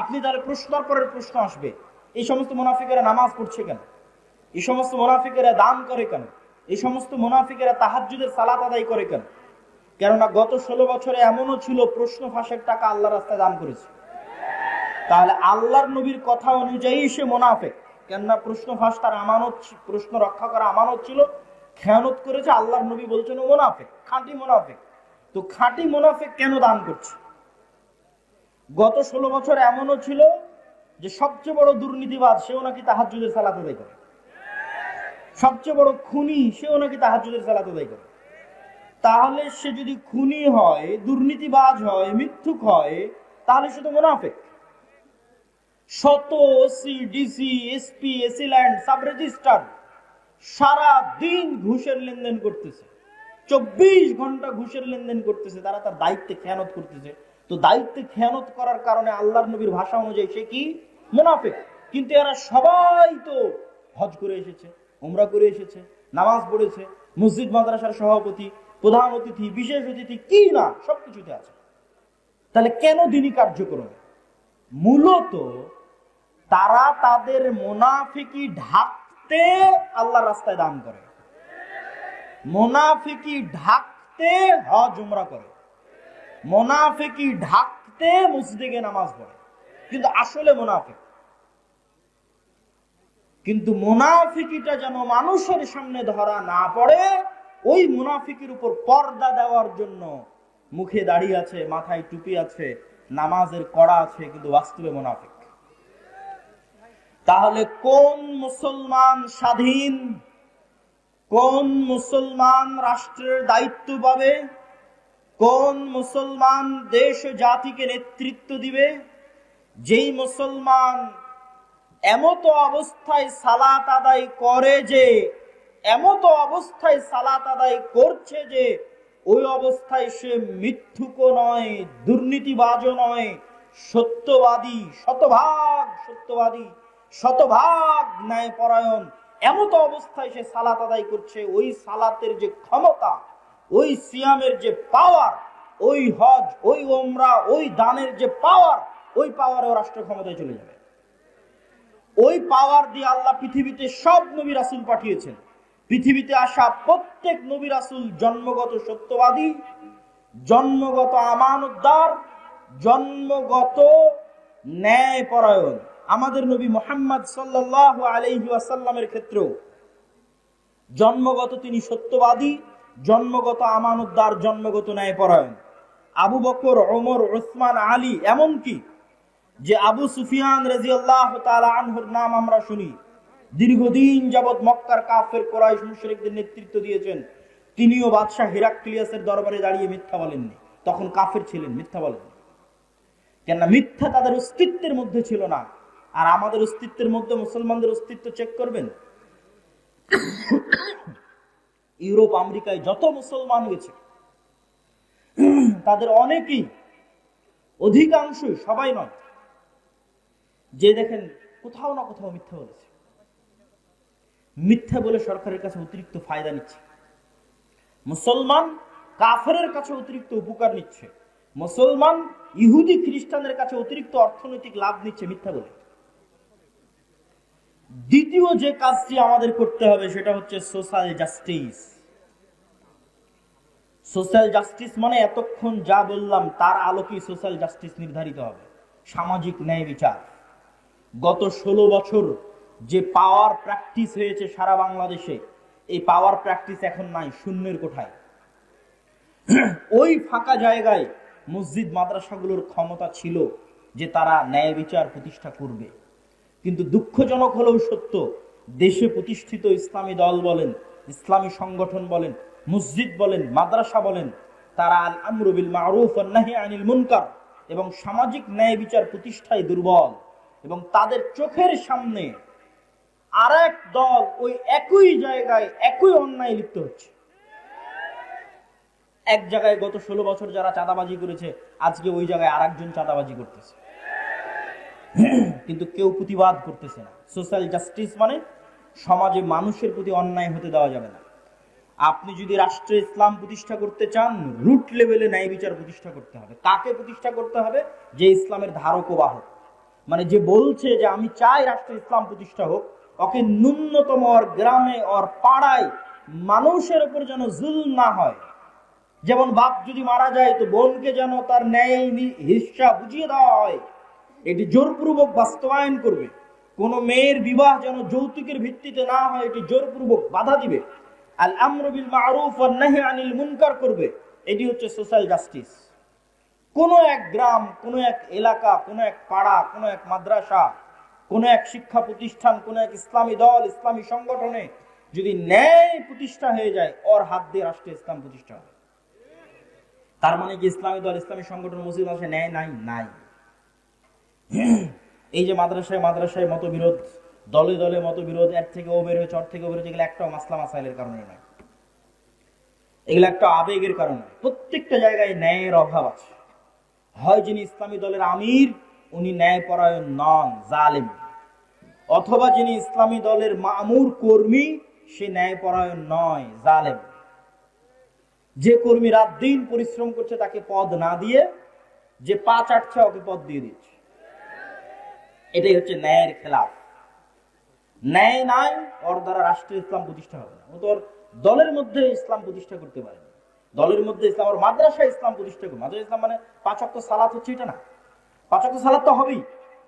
আপনি তাহলে প্রশ্নের পরের প্রশ্ন আসবে, এই সমস্ত মুনাফিকেরা নামাজ পড়ছে কেন? এই সমস্ত মুনাফিকেরা দান করে কেন? এই সমস্ত মুনাফিকেরা তাহাজ্জুদের সালাত আদায় করে কেন? কেননা গত 16 বছরে এমনও ছিল প্রশ্ন ফাঁসের টাকা আল্লাহর রাস্তায় দান করেছে। তাহলে আল্লাহর নবীর কথা অনুযায়ী সে মুনাফিক। কেননা প্রশ্ন ফাঁস তার আমানত, প্রশ্ন রক্ষা করা আমানত ছিল, খেয়ানত করেছে। আল্লাহর নবী বলছেন ও মুনাফিক, খাঁটি মুনাফিক। তো খাঁটি মুনাফিক কেন দান করছে? গত 16 বছর এমনও ছিল যে সবচেয়ে বড় দুর্নীতিবাজ সেও নাকি তাহাজ্জুদের সালাত আদায় করে, সবচেয়ে বড় খুনি সেও নাকি তাহাজ্জুদের সালাত আদায় করে। তাহলে সে যদি খুনি হয়, দুর্নীতিবাজ হয়, মিথ্যুক হয়, তাহলে সে তো মুনাফিক। শত OC, DC, SP, AC land, sub registrar সারা দিন ঘুষের লেনদেন করতেছে, 24 ঘন্টা ঘুষের লেনদেন করতেছে, তারা তার দায়িত্বে খেয়ানত করতেছে। তো দায়িত্বে খেয়ানত করার কারণে আল্লাহর নবীর ভাষা অনুযায়ী সে কি? মুনাফিক। কিন্তু এরা সবাই তো হজ করে এসেছে, উমরা করে এসেছে, নামাজ পড়েছে, মসজিদ মাদ্রাসার সভাপতি, প্রধান অতিথি, বিশেষ অতিথি, কি না সবকিছুতে আছে। তাহলে কেন দ্বীনি কার্যক্রম? মূলত তারা তাদের মুনাফিকি ঢাকতে আল্লাহর রাস্তায় দান করে, মুনাফিকি ঢাকতে হজ উমরা করে, মুনাফিকি ঢাকতে মসজিদে গিয়ে নামাজ পড়ে, কিন্তু আসলে মুনাফিক। কিন্তু মুনাফিকিটা যেন মানুষের সামনে ধরা না পড়ে, ওই মুনাফিকের উপর পর্দা দেওয়ার জন্য মুখে দাড়ি আছে, মাথায় টুপি আছে, নামাজের কড়া আছে, কিন্তু বাস্তবে মুনাফিক। তাহলে কোন মুসলমান স্বাধীন, কোন মুসলমান রাষ্ট্রের দায়িত্ব পাবে, কোন মুসলমান দেশ জাতিকে নেতৃত্ব দিবে? যেই মুসলমান এমত অবস্থায় সালাত আদায় করে যে, এমত অবস্থায় সালাত আদায় করছে যে ওই অবস্থায় সে মিথ্যুক নয়, দুর্নীতিবাজও নয়, সত্যবাদী, শতভাগ সত্যবাদী, শতভাগ ন্যায়পরায়ণ, এমত অবস্থায় সে সালাত আদায় করছে, ওই সালাতের যে ক্ষমতা, ওই সিয়ামের যে পাওয়ার, ওই হজ, ওই ওমরা, ওই দানের যে পাওয়ার, ওই পাওয়ারে ও রাষ্ট্র ক্ষমতায় চলে যাবে। ওই পাওয়ার দিয়ে আল্লাহ পৃথিবীতে সব নবী রাসূল পাঠিয়েছেন। পৃথিবীতে আসা প্রত্যেক নবী রাসূল জন্মগত সত্যবাদী, জন্মগত আমানতদার, জন্মগত ন্যায়পরায়ণ। আমাদের নবী মুহাম্মদ সাল্লাল্লাহু আলাইহি ওয়াসাল্লামের ক্ষেত্রেও জন্মগত তিনি সত্যবাদী, জন্মগত আমানতদার, জন্মগত ন্যায়পরায়ণ। আবু বকর, ওমর, উসমান, আলী, এমনকি যে আবু সুফিয়ান রাদিয়াল্লাহু তাআলা আনহুর নাম আমরা শুনি, দীর্ঘদিন যাবৎ মক্কার কাফের কুরাইশ মুশরিকদের নেতৃত্ব দিয়েছেন, তিনিও বাদশাহ হিরাক্লিয়াসের দরবারে দাঁড়িয়ে মিথ্যা বলেননি। তখন কাফের ছিলেন, মিথ্যা বলেননি। কেননা মিথ্যা তাদের অস্তিত্বের মধ্যে ছিল না। আর আমাদের অস্তিত্বের মধ্যে মুসলমানদের অস্তিত্ব চেক করবেন, ইউরোপ আমেরিকায় যত মুসলমান গেছে তাদের অনেকেই, অধিকাংশই, সবাই নয়, যে দেখেন কোথাও না কোথাও মিথ্যা বলেছে। মিথ্যা বলে সরকারের কাছে অতিরিক্ত ফায়দা নিচ্ছে। মুসলমান কাফেরের কাছে অতিরিক্ত উপকার নিচ্ছে, মুসলমান ইহুদি খ্রিস্টানের কাছে অতিরিক্ত অর্থনৈতিক লাভ নিচ্ছে মিথ্যা বলে। দ্বিতীয় যে কাজটি আমাদের করতে হবে সেটা হচ্ছে সোশ্যাল জাস্টিস। সোশ্যাল জাস্টিস মানে এতক্ষণ যা বললাম তার আলোকেই সোশ্যাল জাস্টিস নির্ধারিত হবে। সামাজিক ন্যায় বিচার। গত 16 বছর যে পাওয়ার প্র্যাকটিস হয়েছে সারা বাংলাদেশে, এই পাওয়ার প্র্যাকটিস এখন নাই, শূন্যের কোঠায়। ওই ফাঁকা জায়গায় মসজিদ মাদ্রাসাগুলোর ক্ষমতা ছিল যে তারা ন্যায় বিচার প্রতিষ্ঠা করবে। কিন্তু দুঃখজনক হলেও সত্য, দেশে প্রতিষ্ঠিত ইসলামী দল বলেন, ইসলামী সংগঠন বলেন, মসজিদ বলেন, মাদ্রাসা বলেন, তারা আল আমরু বিল মারুফ ওয়ান নাহি আনিল মুনকার এবং সামাজিক ন্যায় বিচার প্রতিষ্ঠায় দুর্বল। এবং তাদের চোখের সামনে আরেক দল ওই একই জায়গায় একই অন্যায় লিপ্ত হচ্ছে। এক জায়গায় গত 16 বছর যারা চাঁদাবাজি করেছে, আজকে ওই জায়গায় আরেকজন চাঁদাবাজি করতেছে, কিন্তু কেউ প্রতিবাদ করতেছে না। সোশ্যাল জাস্টিস মানে সমাজে মানুষের প্রতি অন্যায় হতে দেওয়া যাবে না। আপনি যদি রাষ্ট্রে ইসলাম প্রতিষ্ঠা করতে চান, রুট লেভেলে ন্যায় বিচার প্রতিষ্ঠা করতে হবে। কাকে প্রতিষ্ঠা করতে হবে? যে ইসলামের ধারক ও বাহক, মানে যে বলছে যে আমি চাই রাষ্ট্রে ইসলাম প্রতিষ্ঠা হোক, ওকে ন্যূনতম ওর গ্রামে ওর পাড়ায় মানুষের উপর যেন জুলম না হয়। যেমন বাপ যদি মারা যায় তো বোনকে যেন তার ন্যায় হিস্সা বুঝিয়ে দেওয়া হয়, এটি জোরপূর্বক বাস্তবায়ন করবে। কোন মেয়ের বিবাহ যেন যৌতুকের ভিত্তিতে না হয়, এটি জোরপূর্বক বাধা দিবে। আল আমরু বিল মারুফ ওয়ান নাহি আনিল মুনকার করবে। এটি হচ্ছে সোশ্যাল জাস্টিস। কোন এক গ্রাম, কোন এক এলাকা, কোন এক পাড়া, কোন এক মাদ্রাসা, কোন এক শিক্ষা প্রতিষ্ঠান, কোন এক ইসলামী দল, ইসলামী সংগঠনে যদি ন্যায় প্রতিষ্ঠা হয়ে যায়, ওর হাত দিয়ে রাষ্ট্রে ইসলাম প্রতিষ্ঠা হবে। তার মানে কি ইসলামী দল, ইসলামী সংগঠন, মসজিদ মাদ্রাসা ন্যায় নাই? নাই। এই যে মাদ্রাসায় মাদ্রাসায় মতবিরোধ, দলে দলে মতবিরোধ, এর থেকে ও বের হয়েছে, ওর থেকে ও বের হয়েছে, এগুলো একটা মাসলা মাসাইলের কারণে নয়, এগুলো একটা আবেগের কারণে। প্রত্যেকটা জায়গায় ন্যায়ের অভাব আছে। হয় যিনি ইসলামী দলের আমির উনি ন্যায়পরায়ণ নন, জালেম, অথবা যিনি ইসলামী দলের মামুর কর্মী সে ন্যায়পরায়ণ নয়, জালেম। যে কর্মী রাত দিন পরিশ্রম করছে তাকে পদ না দিয়ে যে পা চাটছে ওকে পদ দিয়ে দিচ্ছে, এটাই হচ্ছে ন্যায়ের খেলাফ। ন্যায় নাই, ওর দ্বারা রাষ্ট্রীয় ইসলাম প্রতিষ্ঠা হবে না। ও তোর দলের মধ্যে ইসলাম প্রতিষ্ঠা করতে পারে না। দলের মধ্যে ইসলাম, আর মাদ্রাসা ইসলাম প্রতিষ্ঠা করবে। মাদ্রাসা ইসলাম মানে 5 ওয়াক্ত সালাত হচ্ছে এটা না, 5 ওয়াক্ত সালাত তো হবেই,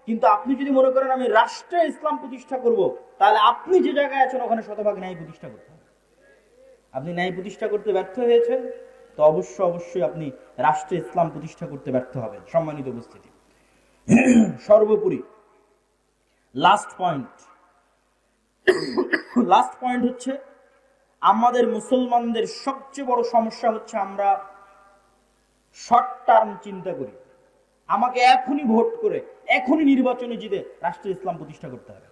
কিন্তু আপনি যদি মনে করেন আমি রাষ্ট্রে ইসলাম প্রতিষ্ঠা করব, তাহলে আপনি যে জায়গায় আছেন ওখানে শতভাগ ন্যায় প্রতিষ্ঠা করতে হবে। আপনি ন্যায় প্রতিষ্ঠা করতে ব্যর্থ হয়েছেন, তো অবশ্যই আপনি রাষ্ট্রে ইসলাম প্রতিষ্ঠা করতে ব্যর্থ হবেন। সম্মানিত উপস্থিতি, সর্বোপরি লাস্ট পয়েন্ট হচ্ছে আমাদের মুসলমানদের সবচেয়ে বড় সমস্যা হচ্ছে আমরা শর্ট টার্ম চিন্তা করি। আমাকে এখনই ভোট করে এখনই নির্বাচনে জিতে রাষ্ট্রে ইসলাম প্রতিষ্ঠা করতে হবে।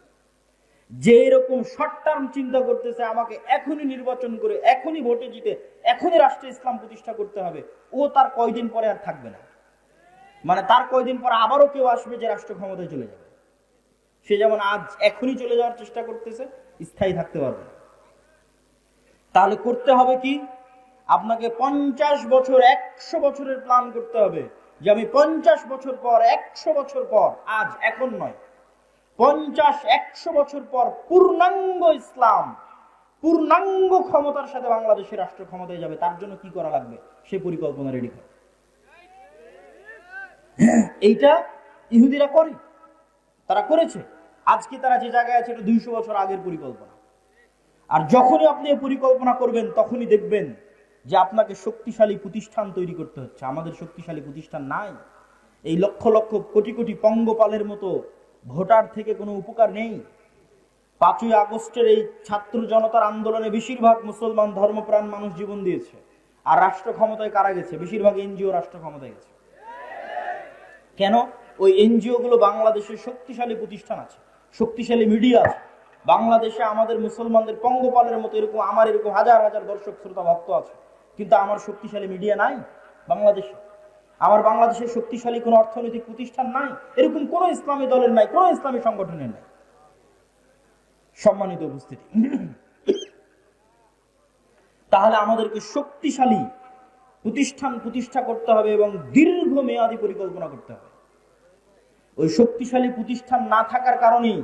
যে এরকম শর্ট টার্ম চিন্তা করতেছে আমাকে এখনই নির্বাচন করে এখনই ভোটে জিতে এখনই রাষ্ট্রে ইসলাম প্রতিষ্ঠা করতে হবে, ও তার কয়দিন পরে আর থাকবে না। মানে তার কয়দিন পর আবারও কেউ আসবে যে রাষ্ট্র ক্ষমতায় চলে যাবে। সে যেমন আজ এখনই চলে যাওয়ার চেষ্টা করতেছে, স্থায়ী থাকতে পারবে না। তাহলে করতে হবে কি? আপনাকে 50 বছর 100 বছরের প্ল্যান করতে হবে যে আমি 50 বছর পর 100 বছর পর, আজ এখন নয়, 50-100 বছর পর পূর্ণাঙ্গ ইসলাম পূর্ণাঙ্গ ক্ষমতার সাথে বাংলাদেশের রাষ্ট্র ক্ষমতায় যাবে। তার জন্য কি করা লাগবে সে পরিকল্পনা রেডি করে। এইটা ইহুদিরা করে, তারা করেছে। আজকে তারা যে জায়গায় আছে এটা 200 বছর আগের পরিকল্পনা। আর যখনই আপনি এই পরিকল্পনা করবেন তখনই দেখবেন যে আপনাকে শক্তিশালী প্রতিষ্ঠান তৈরি করতে হচ্ছে। আমাদের শক্তিশালী প্রতিষ্ঠান নাই। এই লক্ষ লক্ষ কোটি কোটি পঙ্গপালের মতো ভোটার থেকে কোনো উপকার নেই। 5ই আগস্টের এই ছাত্র জনতার আন্দোলনে বেশিরভাগ মুসলমান ধর্মপ্রাণ মানুষ জীবন দিয়েছে। আর রাষ্ট্র ক্ষমতায় কারা গেছে? বেশিরভাগ এনজিও রাষ্ট্র ক্ষমতায় গেছে। কেন? ওই এনজিও গুলো বাংলাদেশের শক্তিশালী প্রতিষ্ঠান আছে, শক্তিশালী মিডিয়া আছে। বাংলাদেশে আমাদের মুসলমানদের পঙ্গপালের মতো এরকম আমার এরকম হাজার হাজার দর্শক শ্রোতা ভক্ত আছে, কিন্তু আমার শক্তিশালী মিডিয়া নাই বাংলাদেশে। আমার বাংলাদেশের শক্তিশালী কোনো অর্থনৈতিক প্রতিষ্ঠান নাই, এরকম কোন ইসলামী দলের নাই, কোন ইসলামী সংগঠনের নাই। সম্মানিত উপস্থিতি, তাহলে আমাদেরকে শক্তিশালী প্রতিষ্ঠান প্রতিষ্ঠা করতে হবে এবং দীর্ঘমেয়াদী পরিকল্পনা করতে হবে। ওই শক্তিশালী প্রতিষ্ঠান না থাকার কারণেই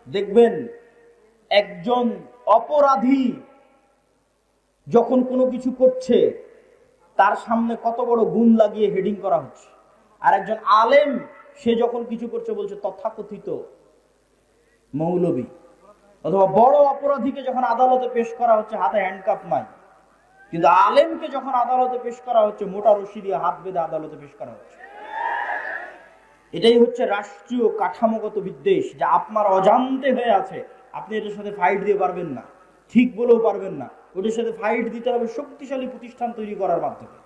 দেখবেন একজন অপরাধী যখন কোনো কিছু করছে তার সামনে কত বড় গুণ লাগিয়ে হেডিং করা হচ্ছে, আর একজন আলেম সে যখন কিছু করছে বলছে তথাকথিত মৌলবী। অথবা বড় অপরাধীকে যখন আদালতে পেশ করা হচ্ছে হাতে হ্যান্ডকাপ নাই, কিন্তু আলেমকে যখন আদালতে পেশ করা হচ্ছে মোটা রশি দিয়ে হাত বেঁধে আদালতে পেশ করা হচ্ছে। এটাই হচ্ছে রাষ্ট্রীয় কাঠামোগত বিদ্বেষ, যা আপনার অজান্তে হয়ে আছে। আপনি এটার সাথে ফাইট দিয়ে পারবেন না, ঠিক বলেও পারবেন না। ওটার সাথে ফাইট দিতে হবে শক্তিশালী প্রতিষ্ঠান তৈরি করার মাধ্যমে।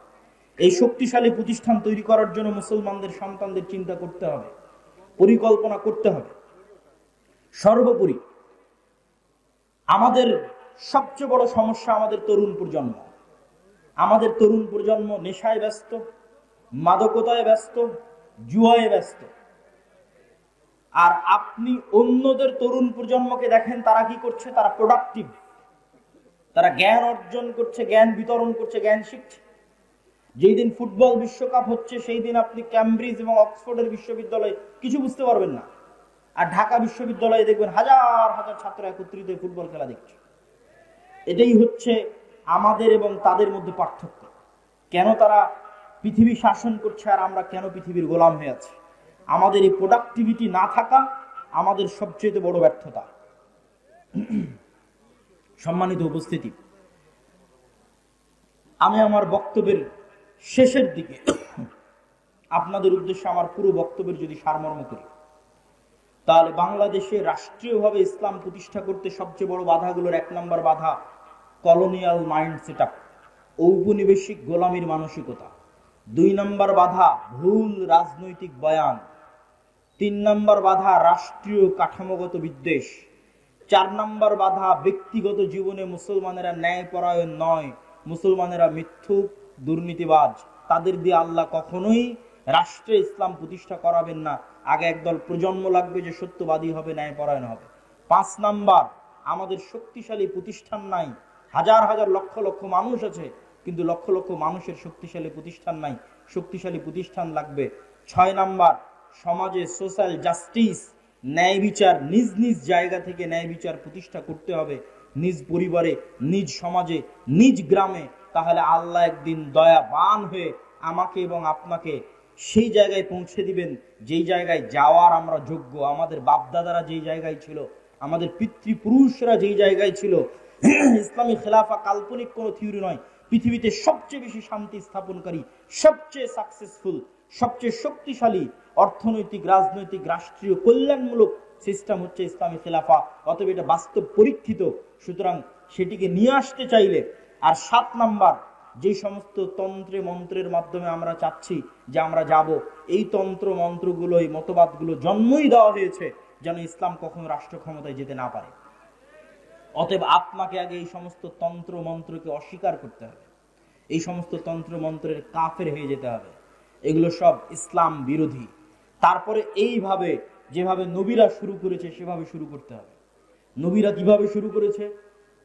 এই শক্তিশালী প্রতিষ্ঠান তৈরি করার জন্য মুসলমানদের সন্তানদের চিন্তা করতে হবে, পরিকল্পনা করতে হবে। সর্বোপরি আমাদের সবচেয়ে বড় সমস্যা আমাদের তরুণ প্রজন্ম। আমাদের তরুণ প্রজন্ম নেশায় ব্যস্ত, মাদকতায় ব্যস্ত, জুয়ায় ব্যস্ত। আর আপনি অন্যদের তরুণ প্রজন্মকে দেখেন তারা কি করছে? তারা প্রোডাক্টিভ, তারা জ্ঞান অর্জন করছে, জ্ঞান বিতরণ করছে, জ্ঞান শিখছে। যেই দিন ফুটবল বিশ্বকাপ হচ্ছে সেই দিন আপনি ক্যামব্রিজ এবং অক্সফোর্ডের বিশ্ববিদ্যালয়ে কিছু বুঝতে পারবেন না, আর ঢাকা বিশ্ববিদ্যালয়ে দেখবেন হাজার হাজার ছাত্র একত্রিত ফুটবল খেলা দেখছে। এটাই হচ্ছে আমাদের এবং তাদের মধ্যে পার্থক্য। কেন তারা পৃথিবী শাসন করছে আর আমরা কেন পৃথিবীর গোলাম হয়ে আছি? আমাদের এই প্রোডাক্টিভিটি না থাকা আমাদের সবচেয়ে বড় ব্যর্থতা। সম্মানিত উপস্থিতি, আমি আমার বক্তব্যের শেষের দিকে আপনাদের উদ্দেশ্যে আমার পুরো বক্তব্যের যদি সারমর্ম করি, তাহলে বাংলাদেশে রাষ্ট্রীয়ভাবে ইসলাম প্রতিষ্ঠা করতে সবচেয়ে বড় বাধাগুলোর 1 নম্বর বাধা কলোনিয়াল মাইন্ড সেটআপ, ঔপনিবেশিক গোলামীর মানসিকতা। 2 নম্বর বাধা ভুল রাজনৈতিক বয়ান। 3 নম্বর বাধা রাষ্ট্রীয় কাঠামোগত বিদ্বেষ। 4 নম্বর বাধা ব্যক্তিগত জীবনে মুসলমানেরা ন্যায়পরায়ণ নয়, মুসলমানেরা মিথ্যুক, দুর্নীতিবাজ। তাদের দিয়ে আল্লাহ কখনোই রাষ্ট্রে ইসলাম প্রতিষ্ঠা করাবেন না। আগে একদল প্রজন্ম লাগবে যে সত্যবাদী হবে, ন্যায়পরায়ণ হবে। 5 নম্বর, আমাদের শক্তিশালী প্রতিষ্ঠান নাই। হাজার হাজার লক্ষ লক্ষ মানুষ আছে, কিন্তু লক্ষ লক্ষ মানুষের শক্তিশালী প্রতিষ্ঠান নাই। শক্তিশালী প্রতিষ্ঠান লাগবে। 6 নম্বর, সমাজে সোশ্যাল জাস্টিস, ন্যায় বিচার, নিজ নিজ জায়গা থেকে ন্যায় বিচার প্রতিষ্ঠা করতে হবে, নিজ পরিবারে, নিজ সমাজে, নিজ গ্রামে। তাহলে আল্লাহ একদিন দয়াবান হয়ে আমাকে এবং আপনাকে সেই জায়গায় পৌঁছে দিবেন যেই জায়গায় যাওয়ার আমরা যোগ্য। আমাদের বাপদাদারা যেই জায়গায় ছিল, আমাদের পিতৃপুরুষরা যেই জায়গায় ছিল। ইসলামী খেলাফা কাল্পনিক কোনো থিওরি নয়। পৃথিবীতে সবচেয়ে বেশি শান্তি স্থাপনকারী, সবচেয়ে সাকসেসফুল, সবচেয়ে শক্তিশালী অর্থনৈতিক, রাজনৈতিক, রাষ্ট্রীয় কল্যাণমূলক সিস্টেম হচ্ছে ইসলামী খেলাফা। অতএব এটা বাস্তব পরীক্ষিত। সুতরাং সেটিকে নিয়ে আসতে চাইলে, আর 7 নাম্বার, যে সমস্ত তন্ত্রে মন্ত্রের মাধ্যমে আমরা চাচ্ছি যে আমরা যাব, এই তন্ত্র মন্ত্রগুলো, এই মতবাদগুলো জন্মই দেওয়া হয়েছে যেন ইসলাম কখনো রাষ্ট্র ক্ষমতায় যেতে না পারে। অতএব আপনাকে আগে এই সমস্ত তন্ত্র মন্ত্রকে অস্বীকার করতে হবে, এই সমস্ত তন্ত্র মন্ত্রের কাফের হয়ে যেতে হবে। এগুলো সব ইসলাম বিরোধী। তারপরে এইভাবে যেভাবে নবীরা শুরু করেছে সেভাবে শুরু করতে হবে। নবীরা কিভাবে শুরু করেছে?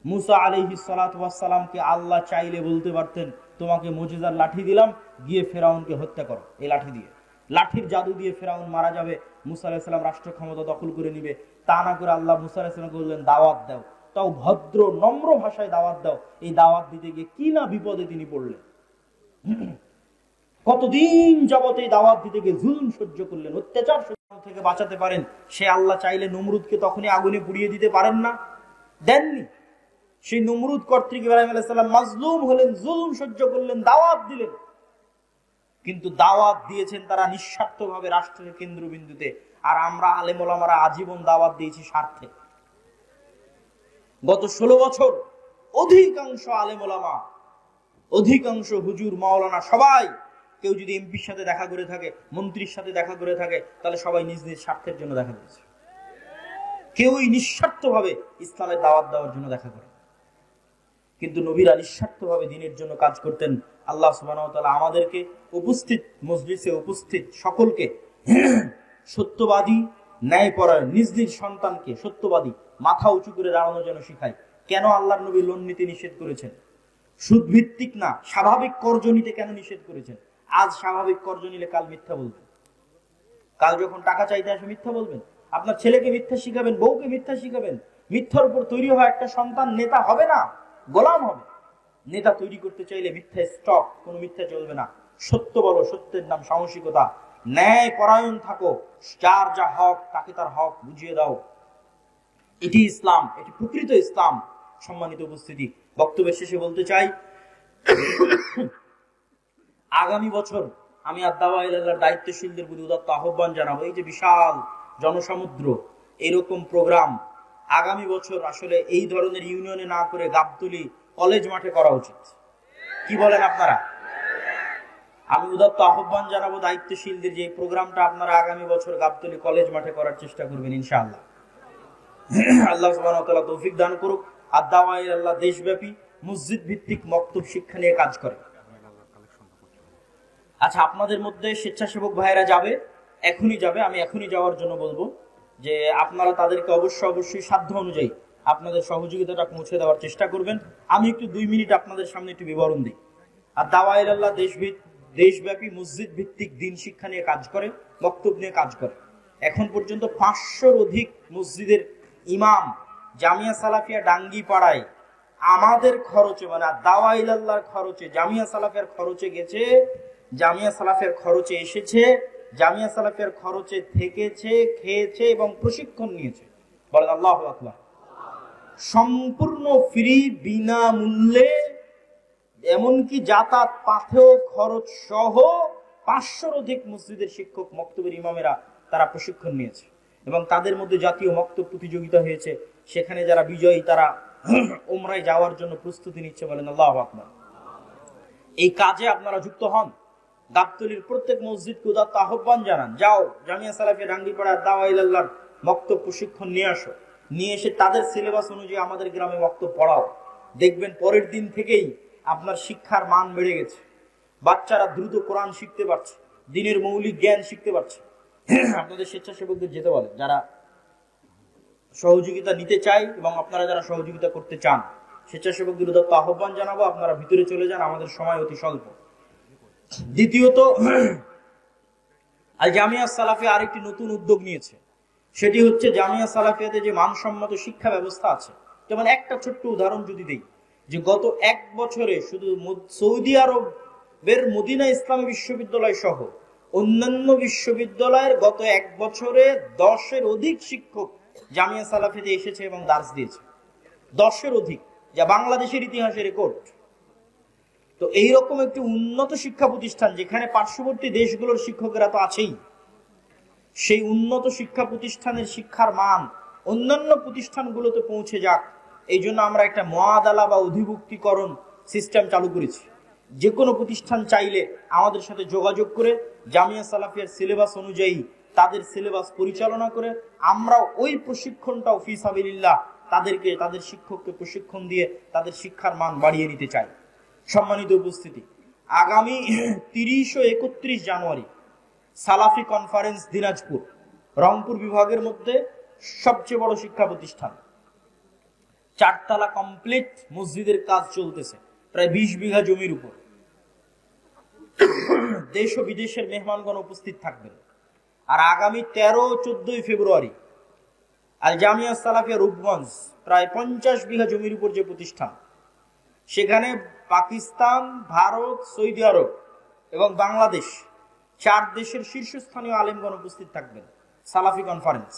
মুসা আলাইহিস সালাতু ওয়াস সালামকে আল্লাহ চাইলে বলতে পারতেন, তোমাকে মুজিজার লাঠি দিলাম, গিয়ে ফেরাউনকে হত্যা করো। এই লাঠি দিয়ে, লাঠির জাদু দিয়ে ফেরাউন মারা যাবে, মুসা আলাইহিস সালাম রাষ্ট্র ক্ষমতা দখল করে নিবে। তা না করে আল্লাহ মুসা আলাইহিস সালামকে বললেন, দাওয়াত দাও। তাও ভদ্র নম্র ভাষায় দাওয়াত দাও। এই দাওয়াত দিতে গিয়ে কি না বিপদে তিনি পড়লেন। কতদিন যাবত এই দাওয়াত দিতে গিয়ে জুলুম সহ্য করলেন, অত্যাচার থেকে বাঁচাতে পারেন। সে আল্লাহ চাইলে নমরুদকে তখনই আগুনে পুড়িয়ে দিতে পারেন না? দেননি। সেই নমরুদ কর্তৃক ইব্রাহিম আলাইহিস সালাম মাজলুম হলেন, জুলুম সহ্য করলেন, দাওয়াত দিলেন। কিন্তু দাওয়াত দিয়েছেন তারা নিঃস্বার্থভাবে রাষ্ট্রের কেন্দ্রবিন্দুতে, আর আমরা আলেম ওলামারা আজীবন দাওয়াত দিয়েছি স্বার্থে। গত 16 বছর অধিকাংশ আলেম ওলামা, অধিকাংশ হুজুর মাওলানা সবাই, কেউ যদি এমপির সাথে দেখা করে থাকে, মন্ত্রীর সাথে দেখা করে থাকে, তাহলে সবাই নিজ নিজ স্বার্থের জন্য দেখা দিয়েছে। কেউই নিঃস্বার্থভাবে ইসলামের দাওয়াত দেওয়ার জন্য দেখা করে। কিন্তু নবীরা নিঃস্বার্থভাবে দ্বীনের জন্য কাজ করতেন। আল্লাহ সুবহানাহু ওয়া তাআলা আমাদেরকে, উপস্থিত মজলিসে উপস্থিত সকলকে সত্যবাদী, ন্যায়পরায়ণ, নিজ নিজ সন্তানকে সত্যবাদী, মাথা উঁচু করে দাঁড়ানো যেন শিখায়। কেন আল্লাহর নবী লোন নিতে নিষেধ করেছেন? সুদ ভিত্তিক না, স্বাভাবিক কর্জ নিতে কেন নিষেধ করেছেন? আজ স্বাভাবিক কর্জ নিলে কাল মিথ্যা বলবেন, কাল যখন টাকা চাইতে আসে মিথ্যা বলবেন। আপনার ছেলেকে মিথ্যা শিখাবেন, বউকে মিথ্যা শিখাবেন। মিথ্যার উপর তৈরি হওয়া একটা সন্তান নেতা হবে না, গোলাম হবে। নেতা তৈরি করতে চাইলে মিথ্যা স্টক, কোনো মিথ্যা চলবে না। সত্য বলো, সত্যের নাম সাহসিকতা। ন্যায় পরায়ণ থাকো, যার যা হক তাকে তার হক বুঝিয়ে দাও। এটি ইসলাম, এটি প্রকৃত ইসলাম। সম্মানিত উপস্থিতি, বক্তব্যের শেষে বলতে চাই, আগামী বছর আমি আদ-দাওয়া ইলাল্লাহর দায়িত্বশীলদের প্রতি উদাত্ত আহ্বান জানাবো। এই যে বিশাল জনসমুদ্র, এরকম প্রোগ্রাম আগামী বছর আসলে এই ধরনের ইউনিয়নে না করে গাবতলী কলেজ মাঠে করা উচিত। কি বলেন আপনারা? আমি উদাত্ত আহ্বান জানাবো দায়িত্বশীলদের, যে প্রোগ্রামটা আপনারা আগামী বছর গাবতলী কলেজ মাঠে করার চেষ্টা করবেন ইনশাআল্লাহ। আল্লাহ সুবহানাহু ওয়া তাআলা তৌফিক দান করুক। আদ-দাওয়া ইলাল্লাহ দেশব্যাপী মসজিদ ভিত্তিক মক্তব শিক্ষা নিয়ে কাজ করে। আচ্ছা, আপনাদের মধ্যে স্বেচ্ছাসেবক ভাইয়েরা যাবে, এখনই যাবে, আমি এখনই যাওয়ার জন্য বলবো যে আপনারা তাদেরকে অবশ্যই সাধ্য অনুযায়ী আপনাদের সহযোগিতাটা পৌঁছে দেওয়ার চেষ্টা করবেন। আমি একটু 2 মিনিট আপনাদের সামনে একটু বিবরণ দিই। আদ-দাওয়া ইলাল্লাহ দেশব্যাপী মসজিদ ভিত্তিক দ্বীন শিক্ষা নিয়ে কাজ করে, বক্তব্য নিয়ে কাজ করে। এখন পর্যন্ত 500-র অধিক মসজিদের ইমাম জামিয়া সালাফিয়া ডাঙ্গি পাড়ায় আমাদের খরচে, মানে আদ-দাওয়া ইলাল্লাহর খরচে, জামিয়া সালাফিয়ার খরচে গেছে, জামিয়া সালাফিয়ার খরচে এসেছে, জামিয়া সালাফিয়ার খরচে থেকেছে, খেয়েছে এবং প্রশিক্ষণ নিয়েছে। বলেন আল্লাহু আকবার। সম্পূর্ণ ফ্রি, বিনামূল্যে, এমনকি যাতায়াত পাথেও খরচ সহ 500-র অধিক মসজিদের শিক্ষক, মক্তবের ইমামেরা তারা প্রশিক্ষণ নিয়েছে এবং তাদের মধ্যে জাতীয় মক্তব প্রতিযোগিতা হয়েছে। সেখানে যারা বিজয়ী তারা উমরায় যাওয়ার জন্য প্রস্তুতি নিচ্ছে। বলেন আল্লাহু আকবার। এই কাজে আপনারা যুক্ত হন। গাবতলীর প্রত্যেক মসজিদকে উদাত্ত আহ্বান জানান, যাও জামিয়া সালাফিয়া ডাঙ্গিপাড়া দাওয়া ইলাল্লাহর মক্তব প্রশিক্ষণ নিয়ে আসো, নিয়ে এসে তাদের সিলেবাস অনুযায়ী আমাদের গ্রামে মক্তব পড়াও। দেখবেন পরের দিন থেকেই আপনার শিক্ষার মান বেড়ে গেছে, বাচ্চারা দ্রুত কোরআন শিখতে পারছে, দ্বীনের মৌলিক জ্ঞান শিখতে পারছে। আপনাদের স্বেচ্ছাসেবকদের যেতে বলেন, যারা সহযোগিতা নিতে চায় এবং আপনারা যারা সহযোগিতা করতে চান, স্বেচ্ছাসেবকদের উদাত্ত আহ্বান জানাবো, আপনারা ভিতরে চলে যান, আমাদের সময় অতি স্বল্প। দ্বিতীয়ত, আল জামিয়া সালাফিয়া আরেকটি নতুন উদ্যোগ নিয়েছে। সেটি হচ্ছে জামিয়া সালাফিয়াতে যে মানসম্মত শিক্ষা ব্যবস্থা আছে। যেমন একটা ছোট্ট উদাহরণ যদি দেই, যে গত 1 বছরে শুধু সৌদি আরবের মদিনা ইসলামী বিশ্ববিদ্যালয় সহ অন্যান্য বিশ্ববিদ্যালয়ের গত 1 বছরে 10-এর অধিক শিক্ষক জামিয়া সালাফিতে এসেছে এবং দার্স দিয়েছে। 10-এর অধিক, যা বাংলাদেশের ইতিহাসে রেকর্ড। তো এইরকম একটি উন্নত শিক্ষা প্রতিষ্ঠান, যেখানে পার্শ্ববর্তী দেশগুলোর শিক্ষকেরা তো আছেই, সেই উন্নত শিক্ষা প্রতিষ্ঠানের শিক্ষার মান অন্যান্য প্রতিষ্ঠানগুলোতে পৌঁছে যাক, এই জন্য আমরা একটা মুআদালা বা অধিভুক্তিকরণ সিস্টেম চালু করেছি। যে কোনো প্রতিষ্ঠান চাইলে আমাদের সাথে যোগাযোগ করে জামিয়া সালাফিয়ার সিলেবাস অনুযায়ী তাদের সিলেবাস পরিচালনা করে আমরা ওই প্রশিক্ষণটাও ফি সাবিলিল্লাহ তাদেরকে, তাদের শিক্ষককে প্রশিক্ষণ দিয়ে তাদের শিক্ষার মান বাড়িয়ে নিতে চাই। সম্মানিত উপস্থিতি, আগামী 30 ও 31 জানুয়ারি সালাফি কনফারেন্স দিনাজপুর, রংপুর বিভাগের মধ্যে সবচেয়ে বড় শিক্ষা প্রতিষ্ঠান, 4 তলা কমপ্লিট মসজিদের কাজ চলতেছে, প্রায় 20 বিঘা জমির উপর। দেশ ও বিদেশের মেহমানগণ উপস্থিত থাকবেন। আর আগামী 13-14 ফেব্রুয়ারি আল জামিয়া সালাফিয়া রূপগঞ্জ, প্রায় 50 বিঘা জমির উপর যে প্রতিষ্ঠান, সেখানে পাকিস্তান, ভারত, সৌদি আরব এবং বাংলাদেশ 4 দেশের শীর্ষস্থানীয় আলেমগণ উপস্থিত থাকবেন। সালাফি কনফারেন্স,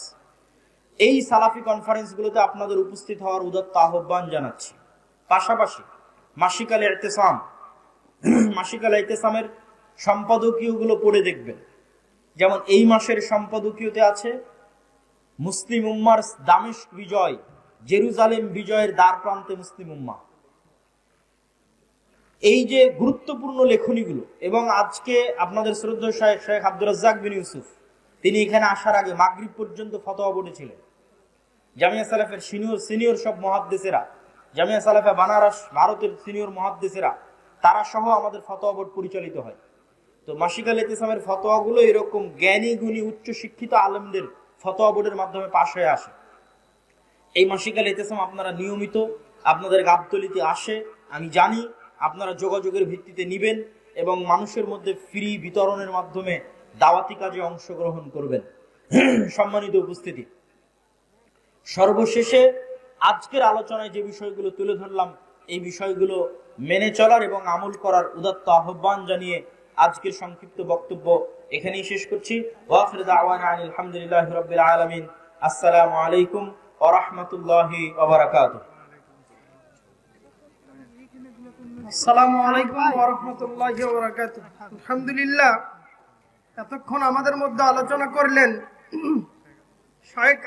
এই সালাফি কনফারেন্সগুলোতে আপনাদের উপস্থিত হওয়ার উদাত্ত আহ্বান জানাচ্ছি। পাশাপাশি মাসিক আল ইতিসাম, মাসিক আল ইতিসামের সম্পাদকীয়গুলো পড়ে দেখবেন। যেমন এই মাসের সম্পাদকীয়তে আছে মুসলিম উম্মার দামেস্ক বিজয়, জেরুজালেম বিজয়ের দ্বার প্রান্তে মুসলিম উম্মাহ, এই যে গুরুত্বপূর্ণ লেখনীগুলো। এবং আজকে আপনাদের শ্রদ্ধেয় শেখ আব্দুর রাজ্জাক বিন ইউসুফ, তিনি এখানে আসার আগে মাগরিব পর্যন্ত ফতোয়া বোর্ডে ছিলেন। জামিয়া সালাফের সিনিয়র সব মুহাদ্দিসেরা, জামিয়া সালাফে বানারস ভারতের সিনিয়র মুহাদ্দিসেরা, তারা সহ আমাদের ফতোয়া বোর্ড পরিচালিত হয়। তো মাসিক আল ইতিসামের ফতোয়াগুলো এরকম জ্ঞানী গুণী উচ্চ শিক্ষিত আলেমদের ফতোয়া বোর্ডের মাধ্যমে পাশ হয়ে আসে। এই মাসিক আল ইতিসাম আপনারা নিয়মিত আপনাদের গাবতলিতে আসে, আমি জানি। আপনারা যোগাযোগের ভিত্তিতে নিবেন এবং মানুষের মধ্যে ফ্রি বিতরণের মাধ্যমে দাওয়াতি কাজে অংশগ্রহণ করবেন। সম্মানিত উপস্থিতি, সর্বশেষে আজকের আলোচনায় যে বিষয়গুলো তুলে ধরলাম, এই বিষয়গুলো মেনে চলার এবং আমল করার উদাত্ত আহ্বান জানিয়ে আজকের সংক্ষিপ্ত বক্তব্য এখানেই শেষ করছি। ওয়া আখিরু দাওয়ানা আলহামদুলিল্লাহি রাব্বিল আলামিন। আসসালামু আলাইকুম ওয়া রাহমাতুল্লাহি ওয়া বারাকাতুহু। আসসালামু আলাইকুম ওয়া রাহমাতুল্লাহি ওয়া বারাকাতুহু। আলহামদুলিল্লাহ, এতক্ষণ আমাদের মধ্যে আলোচনা করলেন শায়েখ